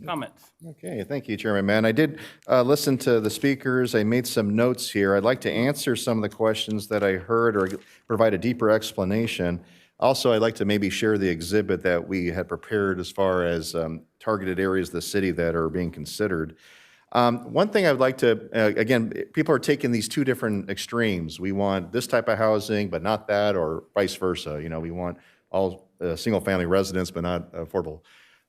comments? Okay, thank you, Chairman Mann. I did listen to the speakers. I made some notes here. I'd like to answer some of the questions that I heard or provide a deeper explanation. Also, I'd like to maybe share the exhibit that we had prepared as far as targeted areas of the city that are being considered. One thing I would like to, again, people are taking these two different extremes. We want this type of housing, but not that, or vice versa. You know, we want all single-family residents, but not affordable.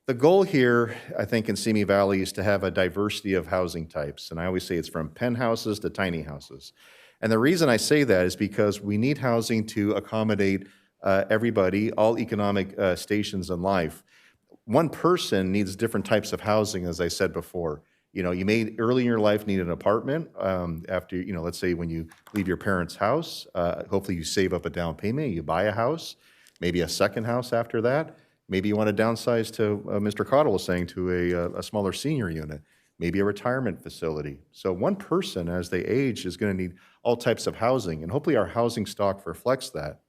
The goal here, I think, in Simi Valley is to have a diversity of housing types. And I always say it's from penthouses to tiny houses. And the reason I say that is because we need housing to accommodate everybody, all economic stations in life. One person needs different types of housing, as I said before. You know, you may early in your life need an apartment after, you know, let's say when you leave your parents' house, hopefully you save up a down payment, you buy a house, maybe a second house after that. Maybe you want to downsize to, Mr. Cottle was saying, to a smaller senior unit, maybe a retirement facility. So one person as they age is going to need all types of housing, and hopefully our housing stock reflects that.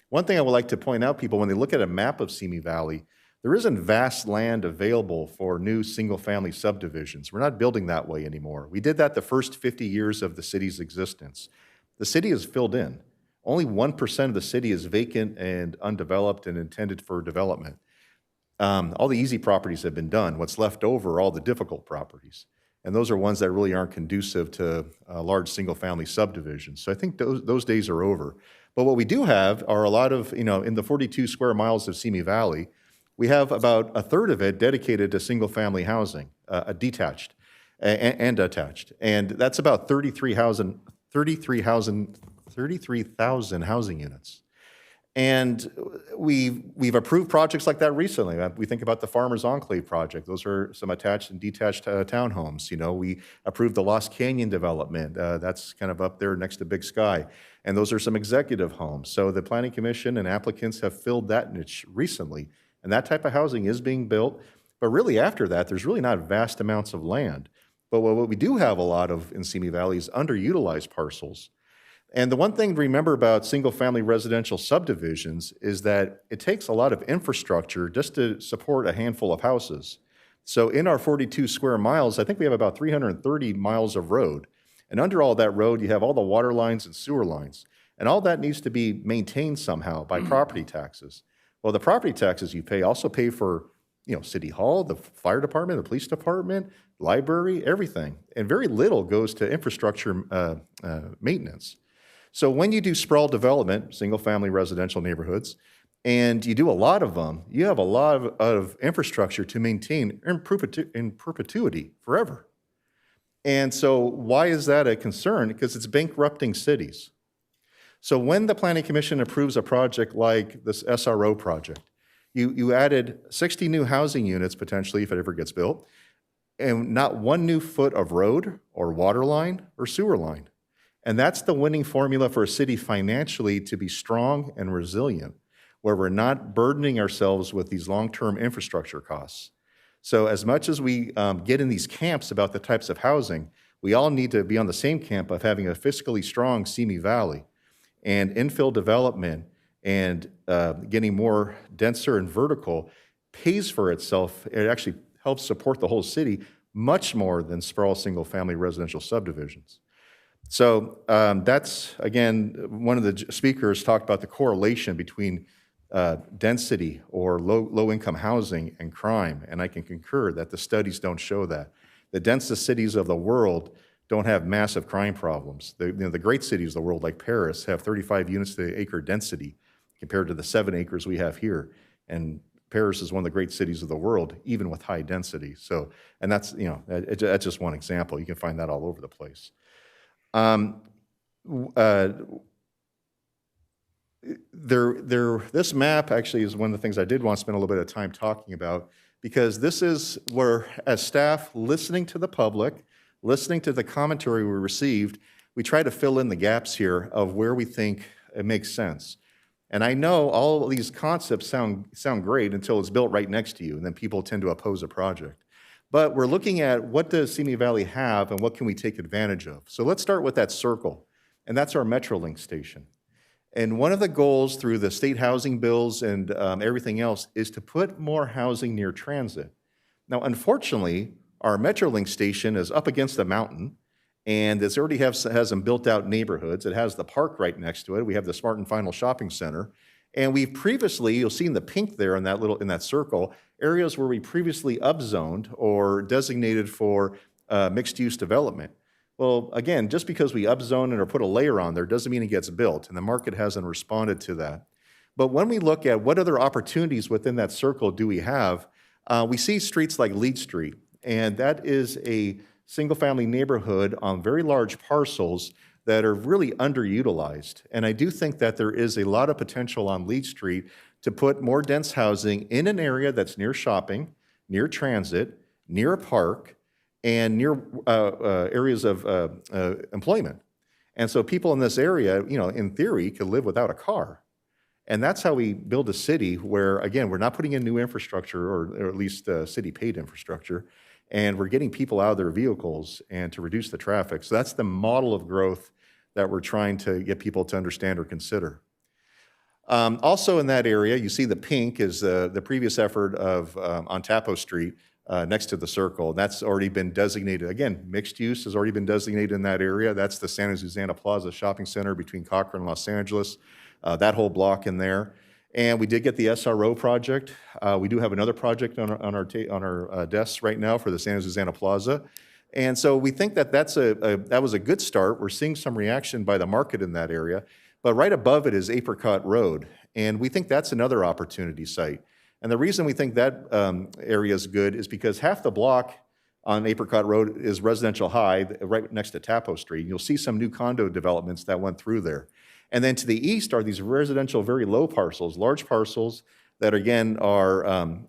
One thing I would like to point out, people, when they look at a map of Simi Valley, there isn't vast land available for new single-family subdivisions. We're not building that way anymore. We did that the first 50 years of the city's existence. The city is filled in. Only 1% of the city is vacant and undeveloped and intended for development. All the easy properties have been done. What's left over are all the difficult properties. And those are ones that really aren't conducive to large single-family subdivisions. So I think those days are over. But what we do have are a lot of, you know, in the 42 square miles of Simi Valley, we have about a third of it dedicated to single-family housing, detached and attached. And that's about 33,000 housing units. And we've approved projects like that recently. We think about the Farmers Enclave project. Those are some attached and detached townhomes. You know, we approved the Lost Canyon development. That's kind of up there next to Big Sky. And those are some executive homes. So the Planning Commission and applicants have filled that niche recently. And that type of housing is being built. But really after that, there's really not vast amounts of land. But what we do have a lot of in Simi Valley is underutilized parcels. And the one thing to remember about single-family residential subdivisions is that it takes a lot of infrastructure just to support a handful of houses. So in our 42 square miles, I think we have about 330 miles of road. And under all that road, you have all the water lines and sewer lines. And all that needs to be maintained somehow by property taxes. Well, the property taxes you pay also pay for, you know, City Hall, the fire department, the police department, library, everything. And very little goes to infrastructure maintenance. So when you do sprawl development, single-family residential neighborhoods, and you do a lot of them, you have a lot of infrastructure to maintain in perpetuity, forever. And so why is that a concern? Because it's bankrupting cities. So when the Planning Commission approves a project like this SRO project, you added 60 new housing units potentially if it ever gets built, and not one new foot of road or water line or sewer line. And that's the winning formula for a city financially to be strong and resilient, where we're not burdening ourselves with these long-term infrastructure costs. So as much as we get in these camps about the types of housing, we all need to be on the same camp of having a fiscally strong Simi Valley. And infill development and getting more denser and vertical pays for itself. It actually helps support the whole city much more than sprawl single-family residential subdivisions. So that's, again, one of the speakers talked about the correlation between density or low-income housing and crime, and I can concur that the studies don't show that. The densest cities of the world don't have massive crime problems. The great cities of the world, like Paris, have 35 units to acre density compared to the 7 acres we have here. And Paris is one of the great cities of the world, even with high density. So, and that's, you know, that's just one example. You can find that all over the place. This map actually is one of the things I did want to spend a little bit of time talking about, because this is where, as staff, listening to the public, listening to the commentary we received, we try to fill in the gaps here of where we think it makes sense. And I know all of these concepts sound great until it's built right next to you, and then people tend to oppose a project. But we're looking at what does Simi Valley have and what can we take advantage of. So let's start with that circle, and that's our Metrolink station. And one of the goals through the state housing bills and everything else is to put more housing near transit. Now, unfortunately, our Metrolink station is up against a mountain, and it already has some built-out neighborhoods. It has the park right next to it. We have the Smart and Final Shopping Center. And we've previously, you'll see in the pink there in that circle, areas where we previously upzoned or designated for mixed-use development. Well, again, just because we upzone it or put a layer on there doesn't mean it gets built, and the market hasn't responded to that. But when we look at what other opportunities within that circle do we have, we see streets like Lead Street, and that is a single-family neighborhood on very large parcels that are really underutilized. And I do think that there is a lot of potential on Lead Street to put more dense housing in an area that's near shopping, near transit, near a park, and near areas of employment. And so people in this area, you know, in theory, could live without a car. And that's how we build a city where, again, we're not putting in new infrastructure, or at least city-paid infrastructure, and we're getting people out of their vehicles and to reduce the traffic. So that's the model of growth that we're trying to get people to understand or consider. Also in that area, you see the pink is the previous effort of on Tapo Street next to the circle. That's already been designated. Again, mixed use has already been designated in that area. That's the Santa Susana Plaza Shopping Center between Cochrane and Los Angeles, that whole block in there. And we did get the SRO project. We do have another project on our desks right now for the Santa Susana Plaza. And so we think that that was a good start. We're seeing some reaction by the market in that area. But right above it is Apricot Road. And we think that's another opportunity site. And the reason we think that area is good is because half the block on Apricot Road is residential high, right next to Tapo Street. You'll see some new condo developments that went through there. And then to the east are these residential, very low parcels, large parcels that again are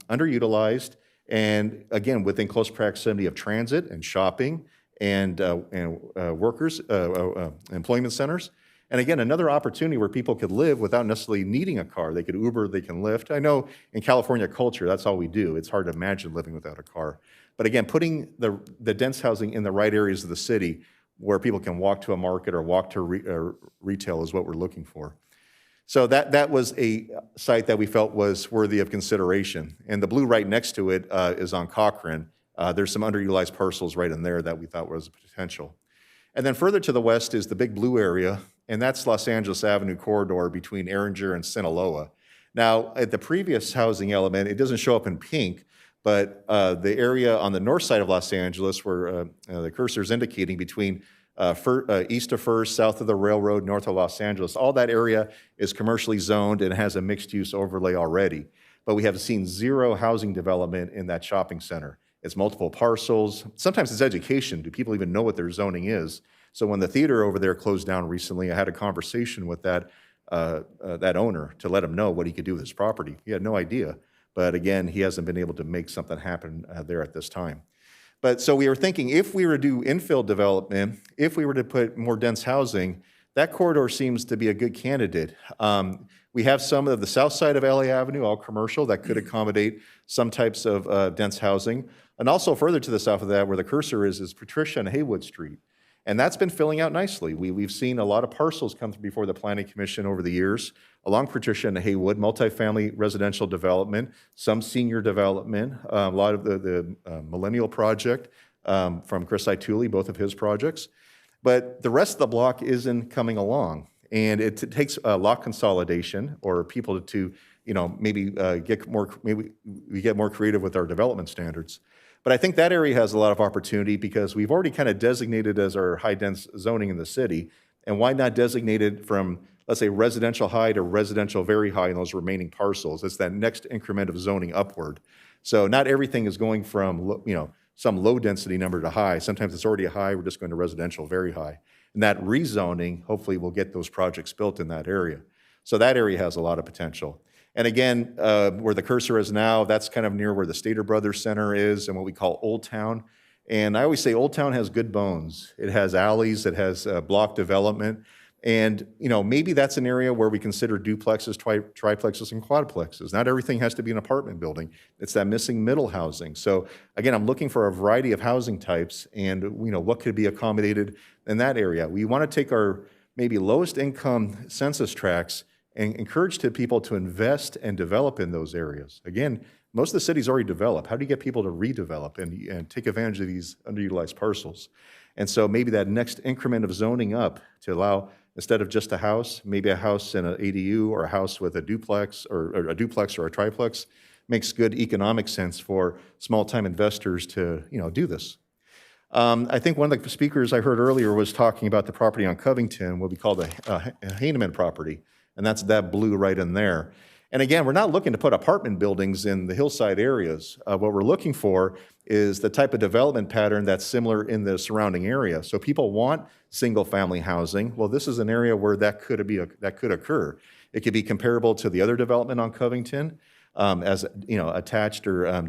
underutilized and again within close proximity of transit and shopping and workers, employment centers. And again, another opportunity where people could live without necessarily needing a car. They could Uber, they can Lyft. I know in California culture, that's all we do. It's hard to imagine living without a car. But again, putting the dense housing in the right areas of the city where people can walk to a market or walk to retail is what we're looking for. So that was a site that we felt was worthy of consideration. And the blue right next to it is on Cochrane. There's some underutilized parcels right in there that we thought was a potential. And then further to the west is the big blue area, and that's Los Angeles Avenue corridor between Erringer and Sinaloa. Now, at the previous housing element, it doesn't show up in pink, but the area on the north side of Los Angeles where the cursor is indicating between east of First, south of the railroad, north of Los Angeles, all that area is commercially zoned and has a mixed-use overlay already. But we have seen zero housing development in that shopping center. It's multiple parcels. Sometimes it's education. Do people even know what their zoning is? So when the theater over there closed down recently, I had a conversation with that owner to let him know what he could do with his property. He had no idea. But again, he hasn't been able to make something happen there at this time. But so we were thinking if we were to do infill development, if we were to put more dense housing, that corridor seems to be a good candidate. We have some of the south side of LA Avenue, all commercial, that could accommodate some types of dense housing. And also further to the south of that, where the cursor is Patricia and Haywood Street. And that's been filling out nicely. We've seen a lot of parcels come through before the Planning Commission over the years, along Patricia and Haywood, multifamily residential development, some senior development, a lot of the Millennial Project from Chris Ituli, both of his projects. But the rest of the block isn't coming along. And it takes lot consolidation or people to maybe get more creative with our development standards. But I think that area has a lot of opportunity because we've already kind of designated as our high dense zoning in the city. And why not designate it from, let's say, residential high to residential very high in those remaining parcels? It's that next increment of zoning upward. So not everything is going from, some low density number to high. Sometimes it's already high, we're just going to residential very high. And that rezoning, hopefully will get those projects built in that area. So that area has a lot of potential. And again, where the cursor is now, that's kind of near where the Stater Brothers Center is and what we call Old Town. And I always say Old Town has good bones. It has alleys, it has block development. And maybe that's an area where we consider duplexes, triplexes, and quadplexes. Not everything has to be an apartment building. It's that missing middle housing. So again, I'm looking for a variety of housing types and what could be accommodated in that area. We want to take our maybe lowest income census tracts and encourage people to invest and develop in those areas. Again, most of the cities already develop. How do you get people to redevelop and take advantage of these underutilized parcels? And so maybe that next increment of zoning up to allow, instead of just a house, maybe a house in an ADU or a house with a duplex or a triplex makes good economic sense for small-time investors to do this. I think one of the speakers I heard earlier was talking about the property on Covington, what we call the Heineman property. And that's that blue right in there. And again, we're not looking to put apartment buildings in the hillside areas. What we're looking for is the type of development pattern that's similar in the surrounding area. So people want single-family housing. Well, this is an area where that could occur. It could be comparable to the other development on Covington as attached or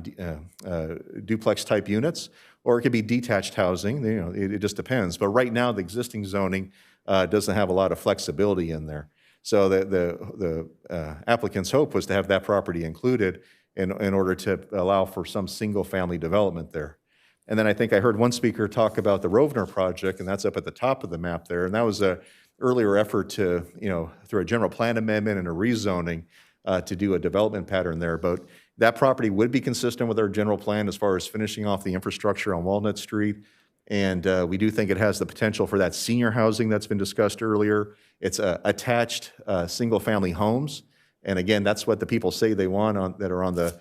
duplex-type units, or it could be detached housing. It just depends. But right now, the existing zoning doesn't have a lot of flexibility in there. So the applicant's hope was to have that property included in order to allow for some single-family development there. And then I think I heard one speaker talk about the Rovner project, and that's up at the top of the map there. And that was an earlier effort to, through a general plan amendment and a rezoning to do a development pattern there. But that property would be consistent with our general plan as far as finishing off the infrastructure on Walnut Street. And we do think it has the potential for that senior housing that's been discussed earlier. It's attached single-family homes. And again, that's what the people say they want that are on the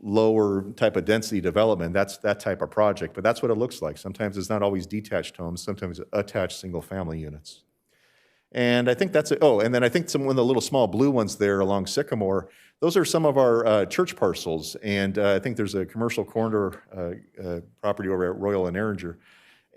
lower type of density development. That's that type of project. But that's what it looks like. Sometimes it's not always detached homes. Sometimes attached single-family units. And I think that's it. Oh, and then I think one of the little small blue ones there along Sycamore, those are some of our church parcels. And I think there's a commercial corridor property over at Royal and Erringer.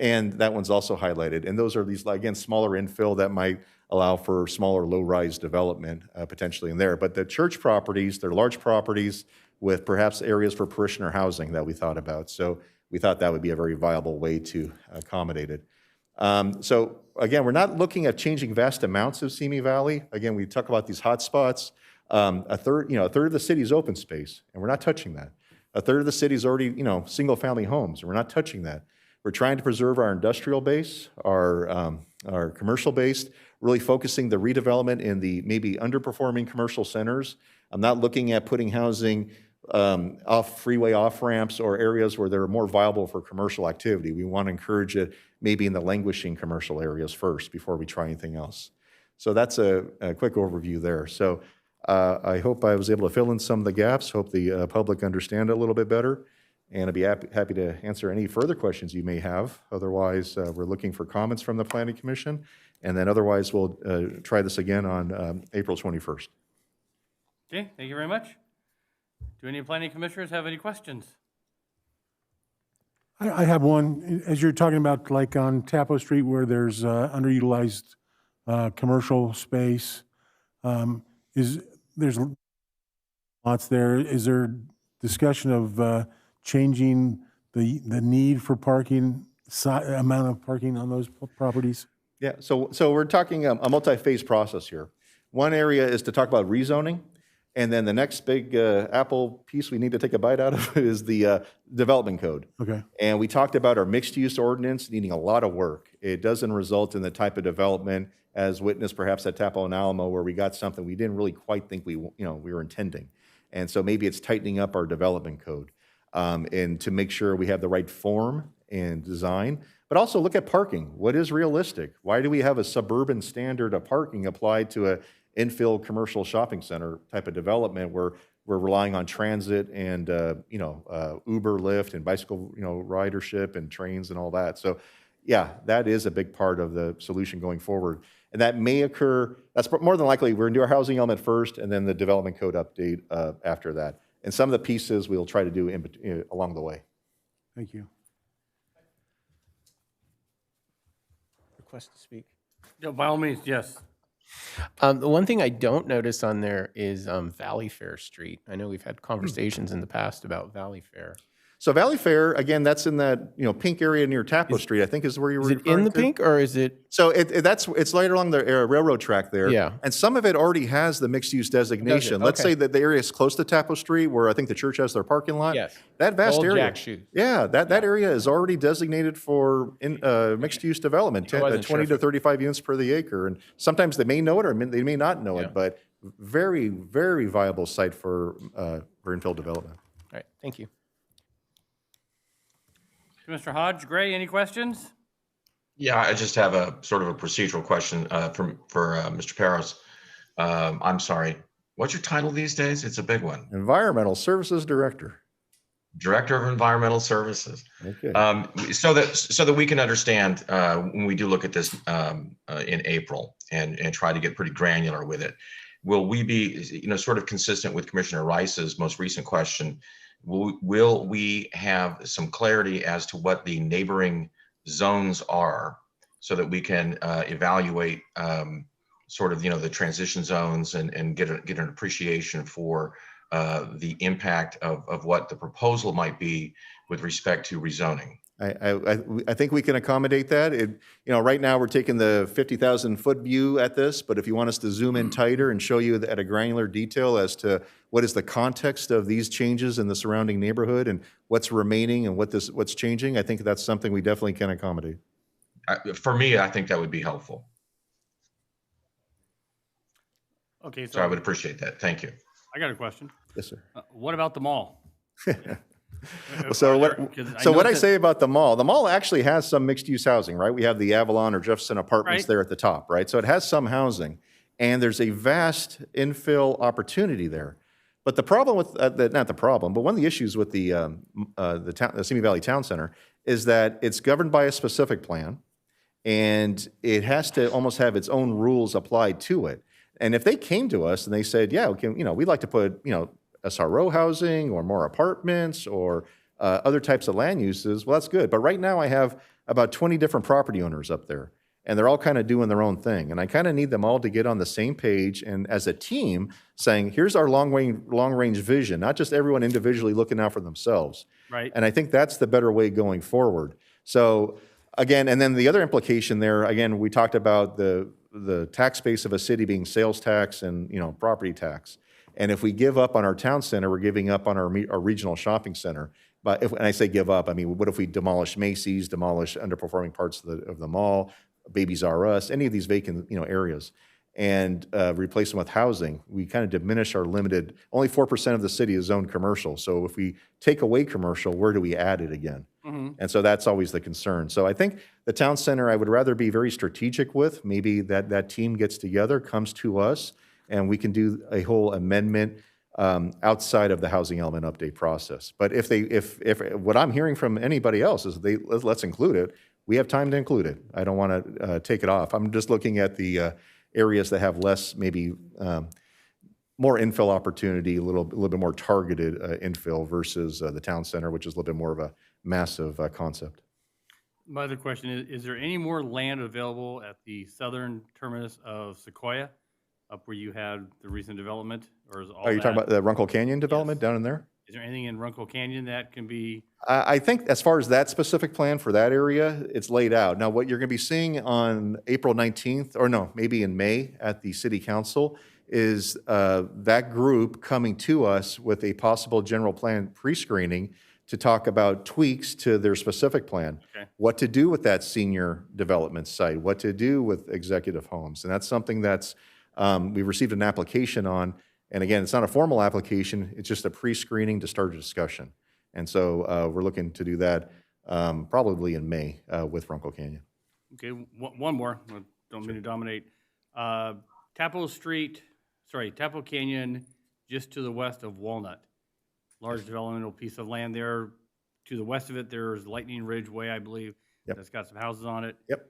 And that one's also highlighted. And those are these, again, smaller infill that might allow for smaller low-rise development potentially in there. But the church properties, they're large properties with perhaps areas for parishioner housing that we thought about. So we thought that would be a very viable way to accommodate it. So again, we're not looking at changing vast amounts of Simi Valley. Again, we talk about these hot spots. A third of the city is open space, and we're not touching that. A third of the city is already, single-family homes, and we're not touching that. We're trying to preserve our industrial base, our commercial base, really focusing the redevelopment in the maybe underperforming commercial centers. I'm not looking at putting housing off freeway off-ramps or areas where they're more viable for commercial activity. We want to encourage it maybe in the languishing commercial areas first before we try anything else. So that's a quick overview there. So I hope I was able to fill in some of the gaps, hope the public understand it a little bit better, and I'd be happy to answer any further questions you may have. Otherwise, we're looking for comments from the Planning Commission, and then otherwise we'll try this again on April 21st. Okay, thank you very much. Do any planning commissioners have any questions? I have one. As you're talking about, like on Tapo Street where there's underutilized commercial space, there's lots there. Is there discussion of changing the need for parking, amount of parking on those properties? Yeah, so we're talking a multi-phase process here. One area is to talk about rezoning, and then the next big apple piece we need to take a bite out of is the development code. Okay. And we talked about our mixed-use ordinance needing a lot of work. It doesn't result in the type of development as witnessed perhaps at Tapo and Alamo, where we got something we didn't really quite think we were intending. And so maybe it's tightening up our development code and to make sure we have the right form and design, but also look at parking. What is realistic? Why do we have a suburban standard of parking applied to a infill commercial shopping center type of development where we're relying on transit and Uber, Lyft, and bicycle ridership and trains and all that? So yeah, that is a big part of the solution going forward. And that may occur, that's more than likely, we're going to do our housing element first and then the development code update after that. And some of the pieces we'll try to do along the way. Thank you. Request to speak. Yeah, by all means, yes. The one thing I don't notice on there is Valley Fair Street. I know we've had conversations in the past about Valley Fair. So Valley Fair, again, that's in that pink area near Tapo Street, I think is where you were. Is it in the pink or is it? So it's right along the railroad track there. Yeah. And some of it already has the mixed-use designation. Let's say that the area is close to Tapo Street, where I think the church has their parking lot. Yes. That vast Old area. Jack Shoes. Yeah, that area is already designated for mixed-use development, 20 to 35 units per the acre. And sometimes they may know it or they may not know it, but very, very viable site for infill development. All right, thank you. Mr. Hodge, Gray, any questions? Yeah, I just have a sort of a procedural question for Mr. Peros. I'm sorry, what's your title these days? It's a big one. Environmental Services Director. Director of Environmental Services. Okay. So that we can understand when we do look at this in April and try to get pretty granular with it, will we be sort of consistent with Commissioner Rice's most recent question? Will we have some clarity as to what the neighboring zones are so that we can evaluate sort of the transition zones and get an appreciation for the impact of what the proposal might be with respect to rezoning? I think we can accommodate that. Right now we're taking the 50,000-foot view at this, but if you want us to zoom in tighter and show you at a granular detail as to what is the context of these changes in the surrounding neighborhood and what's remaining and what's changing, I think that's something we definitely can accommodate. For me, I think that would be helpful. Okay, so I would appreciate that. Thank you. I got a question. Yes, sir. What about the mall? So what I say about the mall actually has some mixed-use housing, right? We have the Avalon or Jefferson Apartments there at the top, right? So it has some housing, and there's a vast infill opportunity there. But the problem with not the problem, but one of the issues with the Simi Valley Town Center is that it's governed by a specific plan, and it has to almost have its own rules applied to it. And if they came to us and they said, yeah, we'd like to put SRO housing or more apartments or other types of land uses, well, that's good. But right now I have about 20 different property owners up there, and they're all kind of doing their own thing. And I kind of need them all to get on the same page and as a team saying, here's our long range vision, not just everyone individually looking out for themselves. Right. And I think that's the better way going forward. So again, and then the other implication there, again, we talked about the tax base of a city being sales tax and, property tax. And if we give up on our town center, we're giving up on our regional shopping center. But when I say give up, I mean, what if we demolish Macy's, demolish underperforming parts of the mall, Babies R Us, any of these vacant, areas, and replace them with housing? We kind of diminish our limited, only 4% of the city is zoned commercial. So if we take away commercial, where do we add it again? Mhm. And so that's always the concern. So I think the town center, I would rather be very strategic with. Maybe that team gets together, comes to us, and we can do a whole amendment outside of the housing element update process. But if what I'm hearing from anybody else is let's include it, we have time to include it. I don't want to take it off. I'm just looking at the areas that have less, maybe more infill opportunity, a little bit more targeted infill versus the town center, which is a little bit more of a massive concept. My other question is there any more land available at the southern terminus of Sequoia, up where you had the recent development, or is all Are you talking that- about the Runkle Canyon development down in there? Is there anything in Runkle Canyon that can be? I think as far as that specific plan for that area, it's laid out. Now, what you're going to be seeing on April 19th, or no, maybe in May at the city council, is that group coming to us with a possible general plan pre-screening to talk about tweaks to their specific plan. Okay. What to do with that senior development site, what to do with executive homes. And that's something that's, we received an application on. And again, it's not a formal application, it's just a pre-screening to start a discussion. And so we're looking to do that probably in May with Runkle Canyon. Okay, one more, I don't mean to dominate. Tappo Canyon, just to the west of Walnut. Large developmental piece of land there. To the west of it, there's Lightning Ridge Way, I believe. Yep. That's got some houses on it. Yep.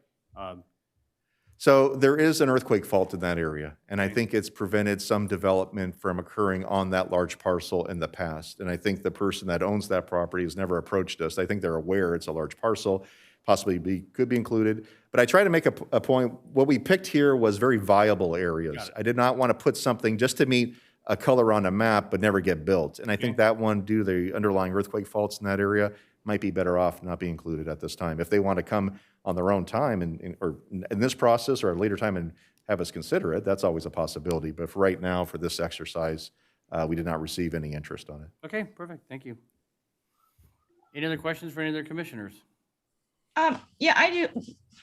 So there is an earthquake fault in that area, and I think it's prevented some development from occurring on that large parcel in the past. And I think the person that owns that property has never approached us. I think they're aware it's a large parcel, possibly could be included. But I try to make a point, what we picked here was very viable areas. I did not want to put something just to meet a color on a map but never get built. And I think that one, due to the underlying earthquake faults in that area, might be better off not being included at this time. If they want to come on their own time or in this process or at a later time and have us consider it, that's always a possibility. But for right now, for this exercise, we did not receive any interest on it. Okay, perfect, thank you. Any other questions for any other commissioners? Yeah, I do.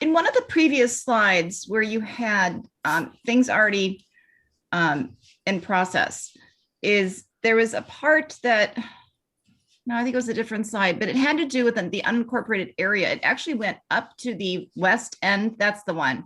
In one of the previous slides where you had things already in process, there was a part that, no, I think it was a different slide, but it had to do with the unincorporated area. It actually went up to the west end. That's the one.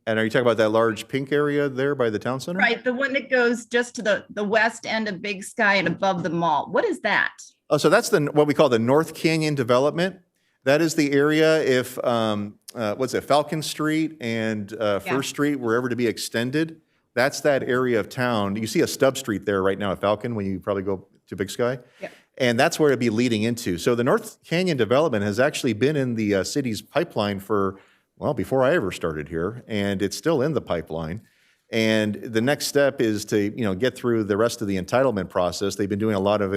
And are you talking about that large pink area there by the town center? Right, the one that goes just to the west end of Big Sky and above the mall. What is that? Oh, so that's what we call the North Canyon development. That is the area if, what's it, Falcon Street and First Street were ever to be extended. That's that area of town. You see a stub street there right now at Falcon when you probably go to Big Sky. Yep. And that's where it'd be leading into. So the North Canyon development has actually been in the city's pipeline for, well, before I ever started here, and it's still in the pipeline. And the next step is to, get through the rest of the entitlement process. They've been doing a lot of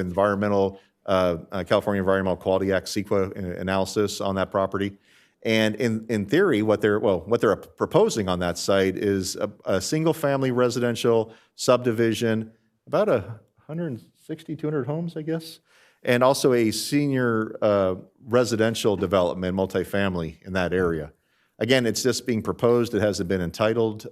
California Environmental Quality Act CEQA analysis on that property. And in theory, what they're proposing on that site is a single-family residential subdivision, about 160, 200 homes, I guess, and also a senior residential development, multifamily in that area. Again, it's just being proposed. It hasn't been entitled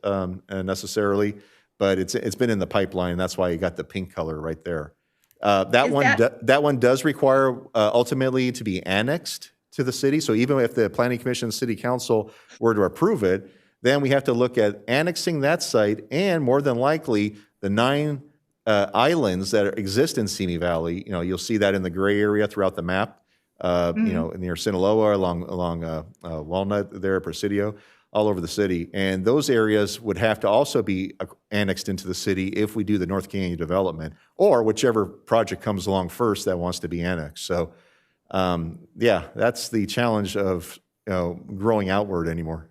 necessarily, but it's been in the pipeline. And that's why you got the pink color right there. That one does require ultimately to be annexed to the city. So even if the Planning Commission and City Council were to approve it, then we have to look at annexing that site and more than likely the 9 islands that exist in Simi Valley. You'll see that in the gray area throughout the map. Near Sinaloa, along Walnut there, Presidio, all over the city. And those areas would have to also be annexed into the city if we do the North Canyon development, or whichever project comes along first that wants to be annexed. So Yeah, that's the challenge of growing outward anymore.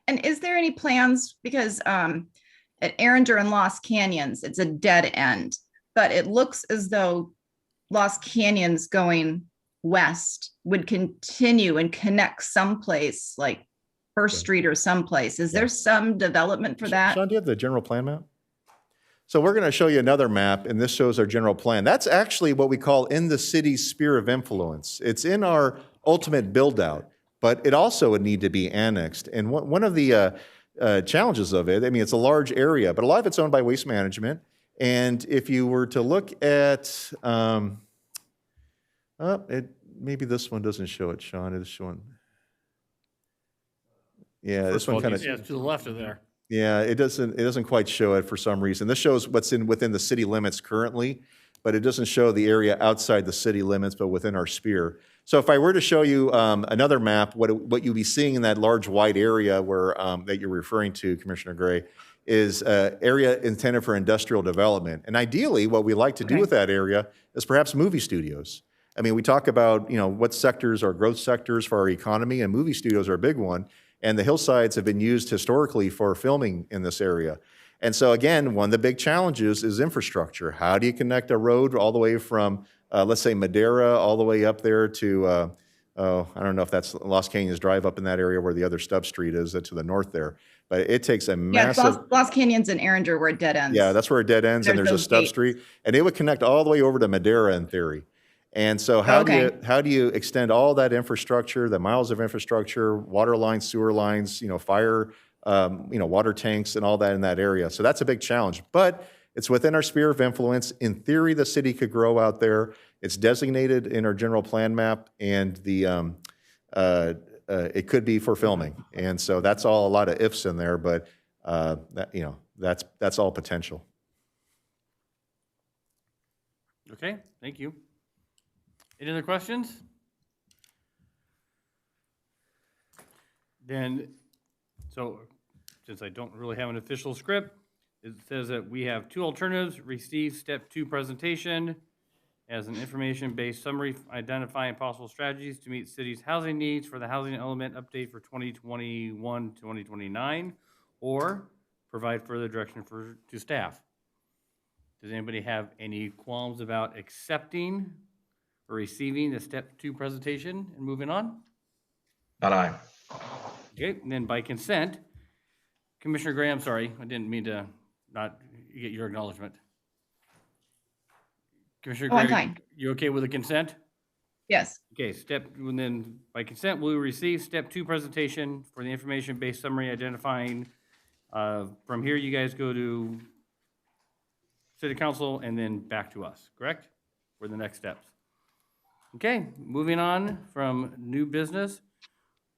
And is there any plans, because at Erringer and Lost Canyons, it's a dead end, but it looks as though Lost Canyons going west would continue and connect someplace like First Street or someplace. Is there some development for that? Sean, do you have the general plan map? So we're going to show you another map, and this shows our general plan. That's actually what we call in the city's sphere of influence. It's in our ultimate build-out, but it also would need to be annexed. And one of the challenges of it, I mean, it's a large area, but a lot of it's owned by Waste Management. And if you were to look at, maybe this one doesn't show it, Sean. It is showing. Yeah, this one kind of. Yeah, it's to the left of there. Yeah, it doesn't quite show it for some reason. This shows what's within the city limits currently, but it doesn't show the area outside the city limits, but within our sphere. So if I were to show you another map, what you'll be seeing in that large white area where that you're referring to, Commissioner Gray, is area intended for industrial development. And ideally, what we like to do with that area is perhaps movie studios. I mean, we talk about what sectors are growth sectors for our economy, and movie studios are a big one. And the hillsides have been used historically for filming in this area. And so again, one of the big challenges is infrastructure. How do you connect a road all the way from, let's say, Madera all the way up there to, I don't know if that's Lost Canyons Drive up in that area where the other Stubb Street is to the north there. But it takes a massive... Yeah, Lost Canyons and Erringer where it dead ends. Yeah, that's where it dead ends, and there's a Stubb Street. And it would connect all the way over to Madera in theory. And so how do you extend all that infrastructure, the miles of infrastructure, water lines, sewer lines, fire, water tanks and all that in that area? So that's a big challenge, but it's within our sphere of influence. In theory, the city could grow out there. It's designated in our general plan map, and the it could be for filming. And so that's all a lot of ifs in there, but that's all potential. Okay, thank you. Any other questions? Then, so since I don't really have an official script, it says that we have two alternatives: receive step 2 presentation as an information-based summary identifying possible strategies to meet city's housing needs for the housing element update for 2021 to 2029, or provide further direction to staff. Does anybody have any qualms about accepting or receiving the step 2 presentation and moving on? Not I. Okay, and then by consent, Commissioner Gray, I'm sorry, I didn't mean to not get your acknowledgement. Commissioner Gray, I'm fine. you okay with the consent? Yes. Okay, and then by consent, we will receive step 2 presentation for the information-based summary identifying. From here, you guys go to City Council and then back to us, correct? For the next steps. Okay, moving on from new business,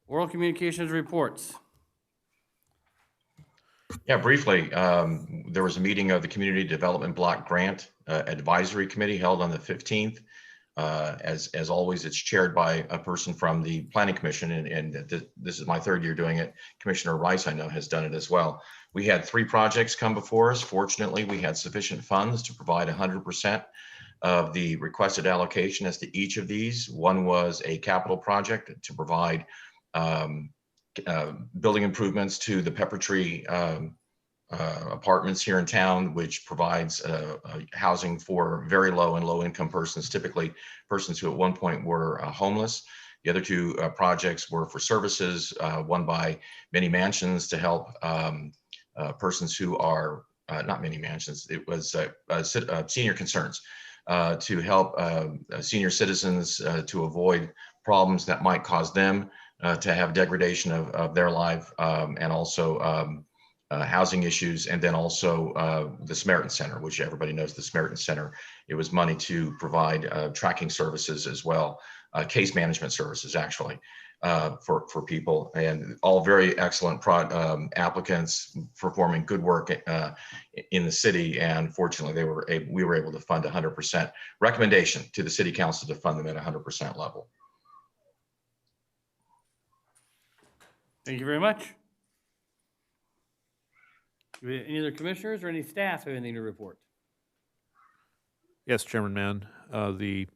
oral communications reports. Yeah, briefly, there was a meeting of the Community Development Block Grant Advisory Committee held on the 15th. As always, it's chaired by a person from the Planning Commission, and this is my 3rd year doing it. Commissioner Rice, I know, has done it as well. We had 3 projects come before us. Fortunately, we had sufficient funds to provide 100% of the requested allocation as to each of these. One was a capital project to provide building improvements to the Pepper Tree apartments here in town, which provides housing for very low and low income persons, typically persons who at one point were homeless. The other 2 projects were for services, one by Many Mansions to help persons who are not Many Mansions, it was Senior Concerns to help senior citizens to avoid problems that might cause them to have degradation of their life, and also housing issues. And then also the Samaritan Center, which everybody knows the Samaritan Center. It was money to provide tracking services as well, case management services actually for people, and all very excellent applicants performing good work in the city. And fortunately, we were able to fund 100%. Recommendation to the City Council to fund them at 100% level. Thank you very much. Any other commissioners or any staff have anything to report? Yes, Chairman Mann. The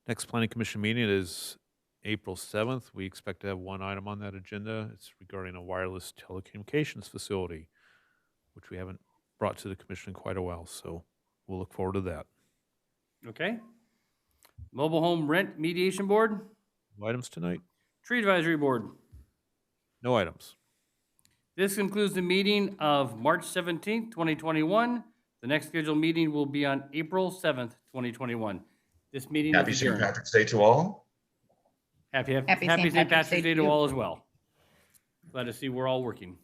Next planning commission meeting is April 7th. We expect to have one item on that agenda. It's regarding a wireless telecommunications facility, which we haven't brought to the commission in quite a while. So we'll look forward to that. Okay. Mobile Home Rent Mediation Board, No items tonight? Tree Advisory Board. No items. This concludes the meeting of March 17th, 2021. The next scheduled meeting will be on April 7th, 2021. This meeting Happy is St. adjourned. Patrick's Day to all. Happy St. Patrick's Day to all as well. Glad to see we're all working.